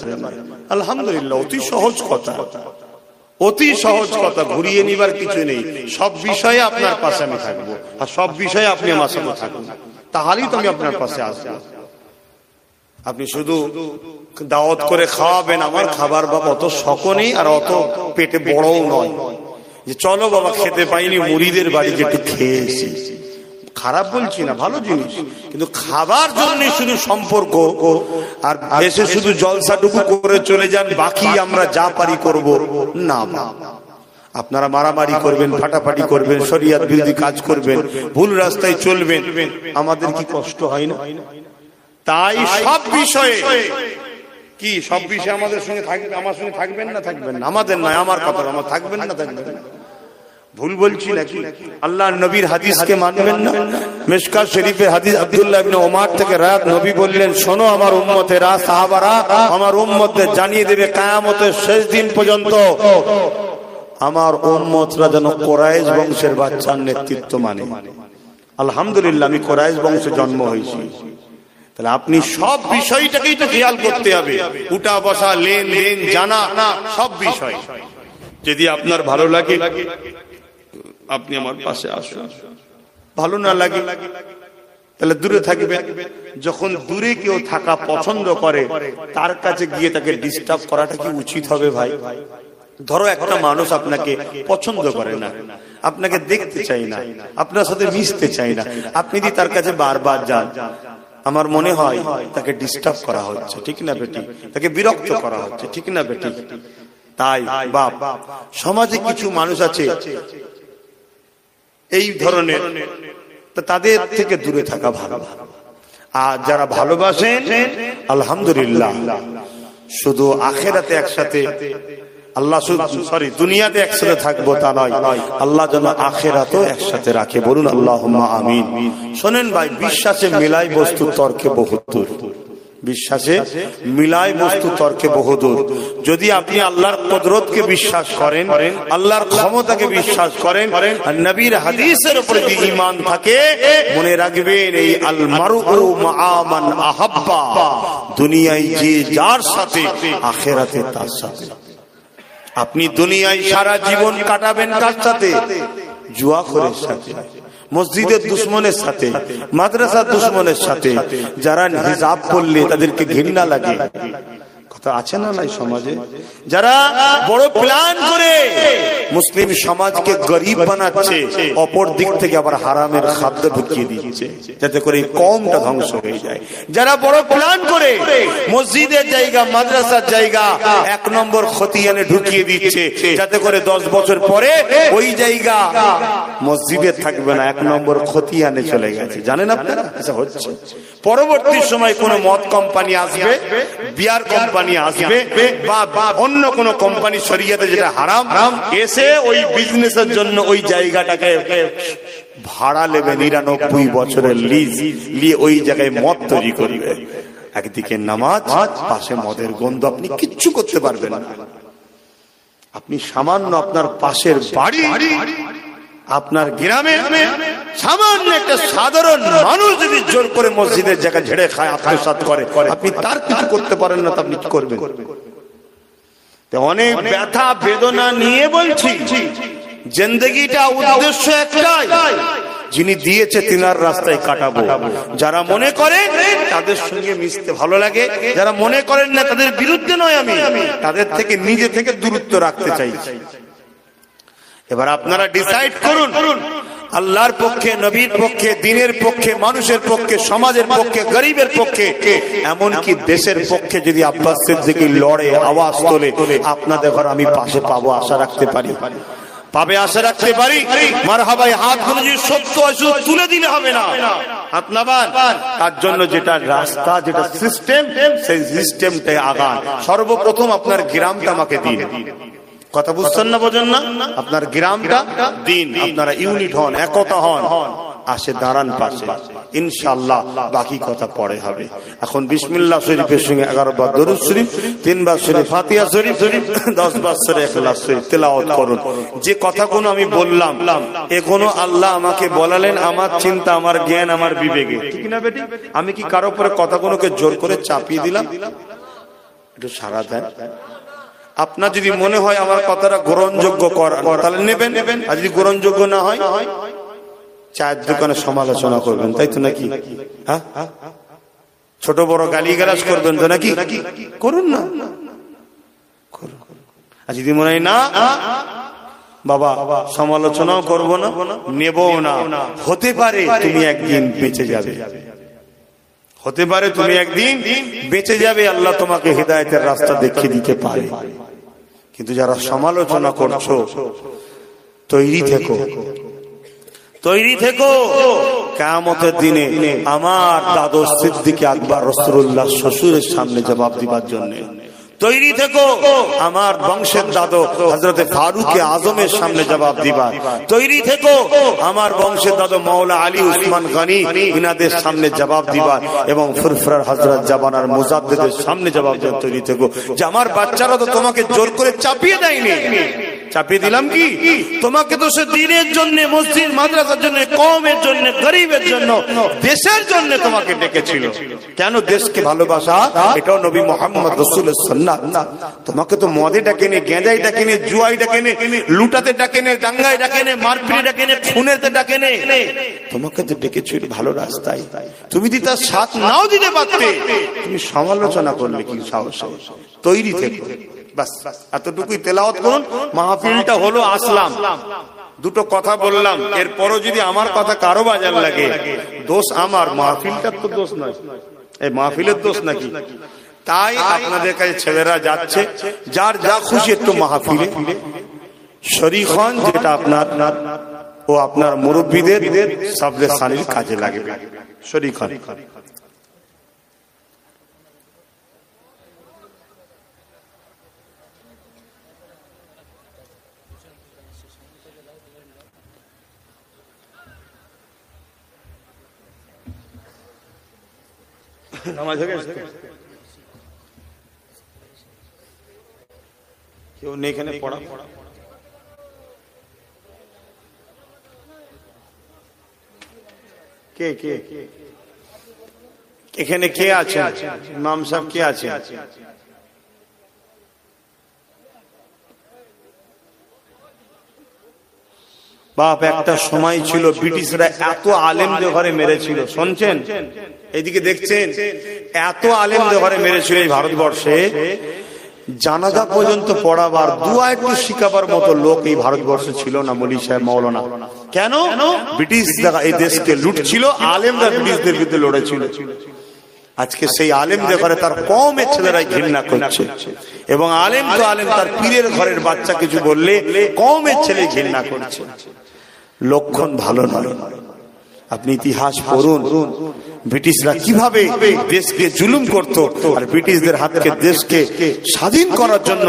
S2: আলহামদুলিল্লাহ, অতি সহজ কথা, অতি সহজ কথা, ঘুরিয়ে নিবার কিছু নেই। সব বিষয়ে আপনার পাশে আমি থাকবো, আর সব বিষয়ে আপনি আমার সাথে থাকবেন, তাহলেই তো আমি আপনার পাশে আসবো। আপনি শুধু দাওয়াত করে খাওয়াবেন, আমার খাবার বাবা অত শখ নেই, আর অত পেটে বড়ও নয় যে চলো বাবা খেতে পাইনি, মুড়িদের বাড়ি যে একটু খেয়েছি। খারাপ বলছি না, ভালো জিনিস, কিন্তু খাবার জন্য শুধু সম্পর্ক, আর এসে শুধু জলসাটুকু করে চলে যান, বাকি আমরা যা পারি করব না। আপনারা মারামারি করবেন, ফাটাফাটি করবেন, শরিয়ত বিরোধী কাজ করবেন, ভুল রাস্তায় চলবেন, আমাদের কি কষ্ট হয় না? তাই সব বিষয়ে কি সব বিষয়ে আমাদের সঙ্গে থাকবেন, আমার সঙ্গে থাকবেন না থাকবেন না? আমাদের নয়, আমার কথা, আমার থাকবেন না থাকবেন না? ভুল বলছি নাকি? আল্লাহর নবীর হাদিসকে মানবেন না? মিশকাত শরীফের হাদিস আব্দুল্লাহ ইবনে ওমর থেকে রাত নবী বললেন, শোনো আমার উম্মতেরা, সাহাবারা আমার উম্মতদের জানিয়ে দেবে কিয়ামতের শেষ দিন পর্যন্ত আমার উম্মতরা যেন কুরাইশ বংশের বাচ্চার নেতৃত্ব মানে। আলহামদুলিল্লাহ আমি কুরাইশ বংশে জন্ম হয়েছি। তাহলে আপনি সব বিষয়টাকেই তো খেয়াল করতে হবে, উঠা বসা, লেনদেন, জানা সব বিষয়। যদি আপনার ভালো লাগে আপনি আমার পাশে আসুন, ভালো না লাগে তাহলে দূরে থাকবে। যখন দূরে কেউ থাকা পছন্দ করে তার কাছে গিয়ে তাকে ডিস্টার্ব করাটা কি উচিত হবে ভাই? ধরো একটা মানুষ আপনাকে পছন্দ করে না, আপনাকে দেখতে চাই না, আপনার সাথে মিশতে চাই না, আপনি যদি তার কাছে বারবার যান, আমার মনে হয় তাকে ডিস্টার্ব করা হচ্ছে, ঠিক না বেটি? তাকে বিরক্ত করা হচ্ছে, ঠিক না বেটি? তাই বাপ, সমাজে কিছু মানুষ আছে এই ধরনের, তাদের থেকে দূরে থাকা ভালো। আর যারা ভালোবাসেন আলহামদুলিল্লাহ, শুধু আখিরাতে একসাথে আল্লাহ, দুনিয়াতে একসাথে থাকবো তা নয়, আল্লাহ যেন আখিরাতেও একসাথে রাখে। বলুন আল্লাহুম্মা আমিন। শোনেন ভাই, বিশ্বাসে মিলাই বস্তু তর্কে বহুদূর। বিশ্বাসে মিলাই বস্তু তর্কে বহুদূর। যদি আপনি আল্লাহর কুদরতকে বিশ্বাস করেন, আল্লাহর ক্ষমতাকে বিশ্বাস করেন, আর নবীর হাদিসের উপরে যদি ঈমান থাকে, মনে রাখবেন এই আল মারউ মাআ মান আহাব্বা, দুনিয়ায় যে যার সাথে, আখিরাতে তার সাথে। আপনি দুনিয়ায় সারা জীবন কাটাবেন কার সাথে? জুয়াখোরের সাথে, মসজিদের দুশ্মনের সাথে, মাদ্রাসার দুশ্মনের সাথে, যারা হিজাব পড়লে তাদেরকে ঘৃণা লাগে। কথা আছে না নাই সমাজে? যারা বড় প্ল্যান করে মুসলিম সমাজকে গরিব বানাচ্ছে, অপর দিক থেকে আবার হারামের খাদ্য ঢুকিয়ে দিচ্ছে যাতে করে কওমটা ধ্বংস হয়ে যায়। যারা বড় প্ল্যান করে মসজিদের জায়গা, মাদ্রাসার জায়গা এক নম্বর খতিয়ানে ঢুকিয়ে দিচ্ছে যাতে করে 10 বছর পরে ওই জায়গা মসজিদে থাকবে না, এক নম্বর খতিয়ানে চলে গেছে। জানেন আপনারা এটা হচ্ছে। পরবর্তী সময় কোন মদ কোম্পানি আসবে, বিয়ার কোম্পানি আসবে, বা অন্য কোন কোম্পানি শরিয়াতে যেটা হারাম, এসে ওই বিজনেসের জন্য ওই জায়গাটাকে ভাড়া নেবে, 99 বছরের লিজ নিয়ে ওই জায়গায় মদ তৈরি করবে। একদিকে নামাজ, পাশে মদের গন্ধ, আপনি কিচ্ছু করতে পারবেন না। আপনি সামান্য আপনার পাশের বাড়ি, আপনার গ্রামে সামান্য একটা সাধারণ মানুষ যদি জোর করে মসজিদের জায়গা ঝেড়ে খায়, আত্মসাৎ করে, আপনি তার কিছু করতে পারেন না, আপনি কি করবেন? অনেক ব্যথা বেদনা নিয়ে বলছি, জিন্দেগিটা উদ্দেশ্য একটাই, যিনি দিয়েছে তিনার রাস্তায় কাটাবো। যারা মনে করে তাদের সঙ্গে মিশতে ভালো লাগে, যারা মনে করেন না তাদের বিরুদ্ধে নয়, আমি তাদের থেকে নিজে থেকে দূরত্ব রাখতে চাই। এবার আপনারা ডিসাইড করুন, আল্লাহর পক্ষে, নবীর পক্ষে, দিনের পক্ষে, মানুষের পক্ষে, সমাজের পক্ষে, গরিবের পক্ষে, এমনকি দেশের পক্ষে যদি আব্বাস সিদ্দিকী লড়ে, আওয়াজ তোলে, আপনাদের ঘর আমি পাশে পাবো, আশা রাখতে পারি? পাবে, আশা রাখতে পারি? মারহাবাই। হাতগুলো যদি সত্য হয় শুধু তুলে দিলে হবে না, হাত নামান। তার জন্য যেটা রাস্তা, যেটা সিস্টেম, সেই সিস্টেমটাই আগান। সর্বপ্রথম আপনার গ্রামটা আমাকে দিন। কথা বুঝছেন না, বোঝেন না? আপনার গ্রামটা দিন, আপনারা ইউনিট হন, একতা হন, আসে দাঁড়ান পাশে, ইনশাআল্লাহ বাকি কথা পরে হবে। এখন বিসমিল্লাহ শরীফের সঙ্গে 11 বার দরুদ শরীফ, 3 বার শরীফ ফাতিহা শরীফ, 10 বার সূরা ইখলাস শরীফ তেলাওয়াত করুন। যে কথাগুলো আমি বললাম এগুলো আল্লাহ আমাকে বলালেন, আমার চিন্তা, আমার জ্ঞান, আমার বিবেকে, ঠিক না বেটি? আমি কি কারো উপরে কথাগুলোকে জোর করে চাপিয়ে দিলাম? একটু সারা দেন। আপনার যদি মনে হয় আমার কথাটা গ্রহণযোগ্য তাহলে নেবেন, আর যদি গ্রহণযোগ্য না হয় চায়ের দোকানে সমালোচনা করবেন, তাই তো নাকি? হ্যাঁ, ছোট বড় গালিগালাজ করবেন তো নাকি? করুন না। আর যদি মনে হয় না বাবা সমালোচনাও করবো না, নেবও না, হতে পারে তুমি একদিন বেঁচে যাবে, হতে পারে তুমি একদিন বেঁচে যাবে, আল্লাহ তোমাকে হিদায়াতের রাস্তা দেখিয়ে দিতে পারে। কিন্তু যারা সমালোচনা করছো তৈরি থেকো,
S1: তৈরি থেকো কিয়ামতের দিনে আমার দাদু সিদ্দিক আকবর রাসূলুল্লাহ শ্বশুরের সামনে জবাব দিবার জন্য। তৈরি থেকো আমার বংশের দাদু হযরতে ফারুক আজমের সামনে জবাব দিবা। তৈরি থেকো আমার বংশের দাদু মাওলা আলী উসমান গনি ইনাদের সামনে জবাব দিবা এবং ফুরফুরার হযরত জাবানার মুজাদ্দিদের সামনে জবাব দেওয়ার তৈরি থেকো যে আমার বাচ্চারা তো তোমাকে জোর করে চাপিয়ে দেয়নি। চাপিয়ে দিলাম কি? তোমাকে তো সে দিনের জন্য, মসজিদ মাদ্রাসার জন্য, কওমের জন্য, গরিবের জন্য, দেশের জন্য তোমাকে ডেকেছিল। কেন? দেশকে ভালোবাসা, এটাও নবী মুহাম্মদ রাসূলের সুন্নাত। তোমাকে তো মদে ডাকেনি, গেঁজাই ডাকেনি, জুয়াই ডাকেনি, লুটাতে ডাকেনি, দাঙ্গায় ডাকেনি, মারপিটে ডাকেনি, খুনেতে ডাকেনি। তোমাকে তো ডেকেছিল ভালো রাস্তায়। তুমি যদি তার সাথ নাও দিতে পারতে, তুমি সমালোচনা করলে কি সাহসে? তৈরি থেকো। বাস এতটুকুই তেলাওয়াত করুন। মাহফিলটা হলো আসলাম, দুটো কথা বললাম, এরপরও যদি আমার কথা কারো বাজার লাগে দোষ আমার, মাহফিলটার তো দোষ নয়, এই মাহফিলের দোষ নাকি? তাই আপনাদের কাছে ছেলেরা যাচ্ছে, যার যা খুশি একটু মাহফিলে শরীক হন, যেটা আপনার ও আপনার মুরব্বীদের সাবলে সানির কাজে লাগবে। শরীক হন। নামাজ হয়ে গেছে? কেউ নেই এখানে পড়া? কে কে এখানে কে আছে? ইমাম সাহেব কে আছে? বাপ, একটা সময় ছিল ব্রিটিশরা এত আলেমদের ঘরে মেরেছিল, শুনছেন? এইদিকে দেখছেন, এত আলেমদের ঘরে মেরেছিল এই ভারতবর্ষে, জানাজা পর্যন্ত পড়াবার, দুয়া একটু শিখাবার মতো লোক এই ভারতবর্ষে ছিল না। মৌলী সাহেব, মাওলানা। কেন? ব্রিটিশ এই দেশকে লুটছিল, আলেমরা ব্রিটিশদের বিরুদ্ধে লড়েছিল। আজকে সেই আলেমদের ঘরে তার কওমের ছেলেরাই ঘৃণা করছে, এবং আলেম তো আলেম, তার পীরের ঘরের বাচ্চা কিছু বললে কওমের ছেলে ঘৃণা করছে। লক্ষণ ভালো নয়। আপনি ইতিহাস পড়ুন, ব্রিটিশরা কিভাবে দেশকে জুলুম করত, আর ব্রিটিশদের হাত থেকে দেশকে স্বাধীন করার জন্য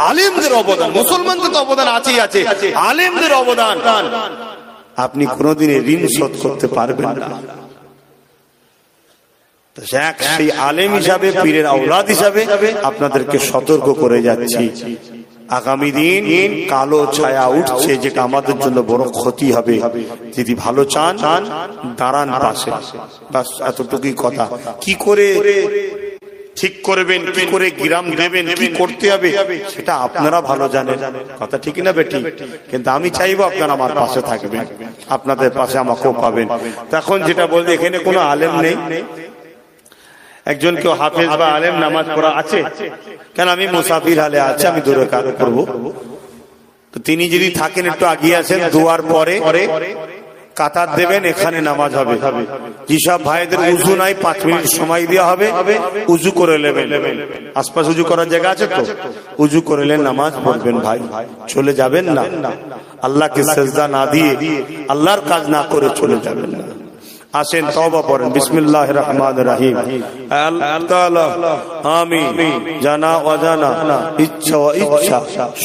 S1: আলেমদের অবদান, মুসলমানদের অবদান আছেই আছে, আলেমদের অবদান আপনি কোনোদিন ঋণ শোধ করতে পারবেন না। সেই আলেম হিসাবে, পীরের আওলাদ হিসাবে আপনাদেরকে সতর্ক করে যাচ্ছি, আগামী দিন কালো ছায়া উঠছে, যেটা আমাদের জন্য বড় ক্ষতি হবে। যদি ভালো চান, দাঁড়ান পাশে। বাস এতটুকুই কথা। কি করে ঠিক করবেন, কি করে গ্রাম দেবেন, কি করতে হবে, সেটা আপনারা ভালো জানেন। কথা ঠিক না বেটি? কিন্তু আমি চাইবো আপনারা আমার পাশে থাকবেন, আপনাদের পাশে আমাকেও পাবেন। তখন যেটা বলতে, এখানে কোনো আলেম নেই, একজন কেউ হাফেজ বা আলেম নামাজ পড়া আছে? কেন? আমি মুসাফির হালে আছি, আমি দূরে কাজ করবো। তো তিনি যদি থাকেন, একটু আগিয়ে আসেন, দুয়ার পরে কাতার দেবেন, এখানে নামাজ হবে। যেসব ভাইদের উজু নাই, 5 মিনিট সময় দেওয়া হবে, উজু করে নেবেন। আশপাশ উজু করার জায়গা আছে তো, উজু করে নেন, নামাজ পড়বেন। ভাই চলে যাবেন না, আল্লাহকে সেজদা না দিয়ে, আল্লাহর কাজ না করে চলে যাবেন না। আসেন তওবা করেন। বিসমিল্লাহির রহমানির রহিম। আল্লাহ তাআলা আমি জানা অজানা, ইচ্ছা ও ইচ্ছা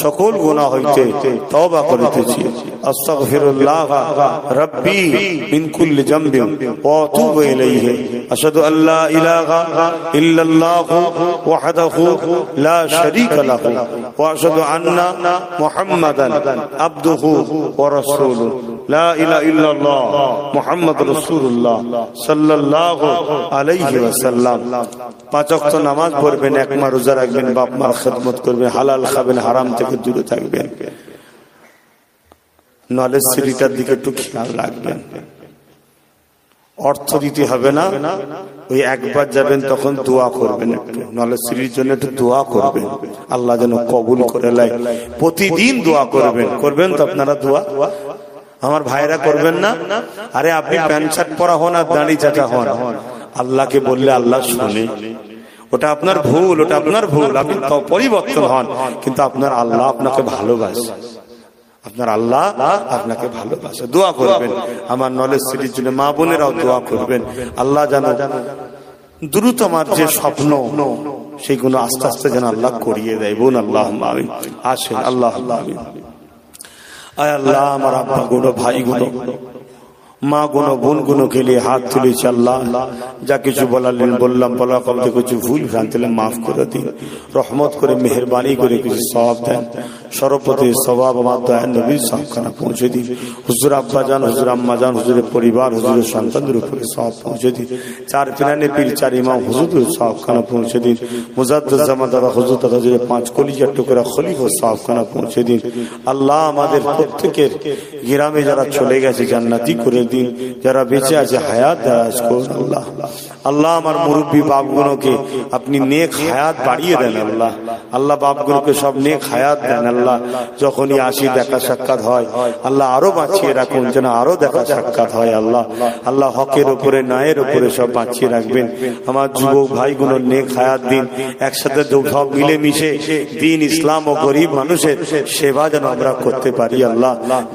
S1: সকল গুনাহ হইতে তওবা করিতেছি। আস্তাগফিরুল্লাহ রাব্বি মিন কুল্লি যামবিন ওয়া আতুবু ইলাইহি। আশহাদু আল্লা ইলাহা ইল্লাল্লাহ ওয়াহদাহু লা শারীকা লাহু ওয়া আশহাদু আন্না মুহাম্মাদান আবদুহু ওয়া রাসূলুহু। লা ইলাহা ইল্লাল্লাহ মুহাম্মাদুর রাসূলুল্লাহ সাল্লাল্লাহু আলাইহি ওয়াসাল্লাম। 5 ওয়াক্ত নামাজ পড়বেন, 1 মাস রোজা রাখবেন, বাপ মার খেদমত করবেন, হালাল খাবেন, হারাম থেকে দূরে থাকবেন। নলেজ সিটিটার দিকে একটু খেয়াল রাখবেন। অর্থ দিতে হবে না, ওই একবার যাবেন তখন দোয়া করবেন, একটু নলেজ সিটির জন্য একটু দোয়া করবেন, আল্লাহ যেন কবুল করে নেয়। প্রতিদিন দোয়া করবেন। করবেন তো আপনারা দোয়া? আমার ভাইরা করবেন না? আরে আপনি প্যান্ট শার্ট পরা হন আর দাড়ি চাটা হন, আল্লাহকে বললে আল্লাহ শুনে। ওটা আপনার ভুল, ওটা আপনার ভুল, আপনি পরিবর্তন হন, কিন্তু আপনার আল্লাহ আপনাকে ভালোবাসে।
S2: আপনার আল্লাহ আপনাকে ভালোবাসে। দোয়া করবেন আমার নলেজ সিটির জন্য, মা বোনেরাও দোয়া করবেন আল্লাহ জানো দ্রুত আমার যে স্বপ্ন সেইগুলো আস্তে আস্তে যেন আল্লাহ করিয়ে দেয়। বোন আল্লাহ আমিন। আসেন আল্লাহ আমিন। আয় আল্লাহ আমার আব্বা গুলো, ভাই গুলো, মা গুলো, বোন গুলো के लिए হাত তুলেছি আল্লাহ, যা কিছু বলালেন বললাম, বলা করতে কিছু ভুল ভ্রান্তি মাফ করে দিন, রহমত করে মেহেরবানি করে কিছু সওয়াব দেন। সর্বপ্রতি সওয়াব আমার দয়ার নবীর সামখানা পৌঁছে দিন। হুজুর আব্বা জান, হুজুর আম্মা জান, হুজুরের পরিবার, হুজুরের সন্তানদের উপরে সওয়াব পৌঁছে দিন। চার পিরানে পীর, চার ইমাম হুজুরের সওয়াবখানা পৌঁছে দিন। মুজাদ্দিদ জামান দাদা হুজুর দাদা হুজুরের 5 কলিজার টুকরা খলিফার সওয়াবখানা পৌঁছে দিন। আল্লাহ আমাদের প্রত্যেকের গ্রামে যারা চলে গেছে জান্নাতি করে দিন, যারা বেঁচে আছে হায়াত দারাজ করুন আল্লাহ। আল্লাহ আমার মুরব্বী বাপগুলোকে আপনি নেক হায়াত বাড়িয়ে দেন আল্লাহ। আল্লাহ বাপগুলোকে সব নেক হায়াত দেন আল্লাহ। যখনই আসি দেখা সাক্ষাৎ হয় আল্লাহ আরো বাঁচিয়ে রাখুন, যেন আরো দেখা সাক্ষাৎ হয় আল্লাহ। আল্লাহ হকের উপরে ন্যায়ের উপরে সব বাঁচিয়ে রাখবেন। আমার যুবক ভাইগুলোর নেক হায়াত দিন, একসাথে সব মিলেমিশে দিন, ইসলাম ও গরিব মানুষের সেবা যেন আমরা করতে পারি আল্লাহ।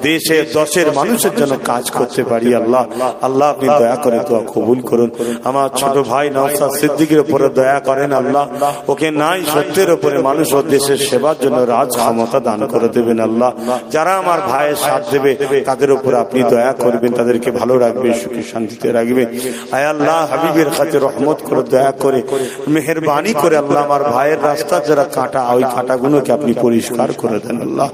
S2: দেশের দশের মানুষের জন্য কাজ করতে পারি আল্লাহ। আল্লাহ আপনি দয়া করে দোয়া কবুল করুন। আমার ছোট ভাই নওশাদ সিদ্দিকের উপরে দয়া করেন আল্লাহ। ওকে নাই সত্যের উপরে মানুষ ও দেশের সেবার জন্য রাজ ক্ষমতা দান করে দেবেন আল্লাহ। যারা আমার ভাইয়ের সাথ দেবে তাদের উপর আপনি দয়া করবেন, তাদেরকে ভালো রাখবেন, সুখী শান্তিতে রাখবেন। আয় আল্লাহ হাবিবের কাছে রহমত করে দয়া করে মেহেরবানি করে আল্লাহ আমার ভাইয়ের রাস্তা যারা কাটা, ওই কাটাগুলোকে আপনি পরিষ্কার করে দেন আল্লাহ।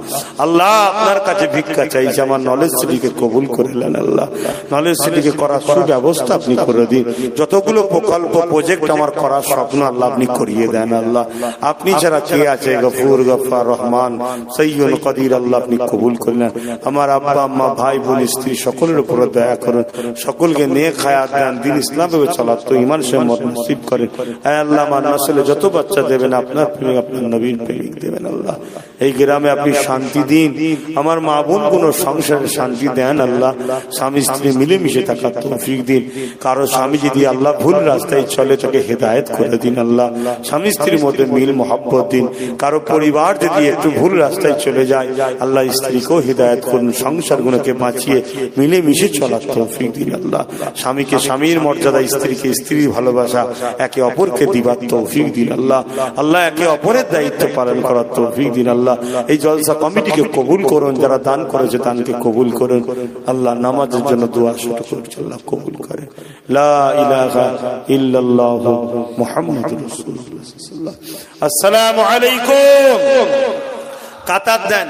S2: আল্লাহ আপনার কাছে ভিক্ষা চাইছে, আমার নলেজ সিটিকে কবুল করে নেন আল্লাহ। নলেজ সিটিকে করার সুব্যবস্থা আপনি করে দিন। যতগুলো প্রকল্প প্রজেক্ট আমার করার স্বপ্ন আল্লাহ আপনি করিয়ে দেন আল্লাহ। আপনি ছাড়া কে আছে? গফুর, গফফার, রহমান, সৈয়দ, কদির আল্লাহ আপনি কবুল করলেন। আমার আব্বা আম্মা, ভাই বোন, স্ত্রী সকলের উপর দয়া করুন। সকলকে নেক হায়াত দেন, দিন ইসলাম ভাবে চলার তো ঈমান সে মত নসিব করেন। আয় আল্লাহ আমার নসলে যত বাচ্চা দেবেন আপনার প্রেমিক, আপনার নবীর প্রেমিক দেবেন আল্লাহ। এই গ্রামে আপনি শান্তি দিন, আমার মা বোন কোন সংসারে শান্তি দেন আল্লাহ। স্বামী স্ত্রী মিলেমিশে থাকার তৌফিক দিন। কারো স্বামী যদি আল্লাহ ভুল রাস্তায় চলে তাকে হেদায়েত করে দিন আল্লাহ। স্বামী স্ত্রীর মধ্যে মিল মোহাব্বত দিন। কারো পরিবার যদি একটু ভুল রাস্তায় চলে যায় আল্লাহ স্ত্রীকেও হেদায়েত করুন, সংসার গুলোকে বাঁচিয়ে মিলেমিশে চলার তৌফিক দিন আল্লাহ। স্বামীকে স্বামীর মর্যাদা, স্ত্রীকে স্ত্রীর ভালোবাসা, একে অপরকে দিবার তৌফিক দিন আল্লাহ। আল্লাহ একে অপরের দায়িত্ব পালন করার তৌফিক দিন আল্লাহ। এই জলসা কমিটিকে কবুল করুন, যারা দান করেছে দানকে কবুল করুন আল্লাহ। নামাজের জন্য দোয়া শুরু করছি, আল্লাহ কবুল করে। লা ইলাহা ইল্লাল্লাহ মুহাম্মাদুর রাসূলুল্লাহ। আসসালামু আলাইকুম। কাতার দেন।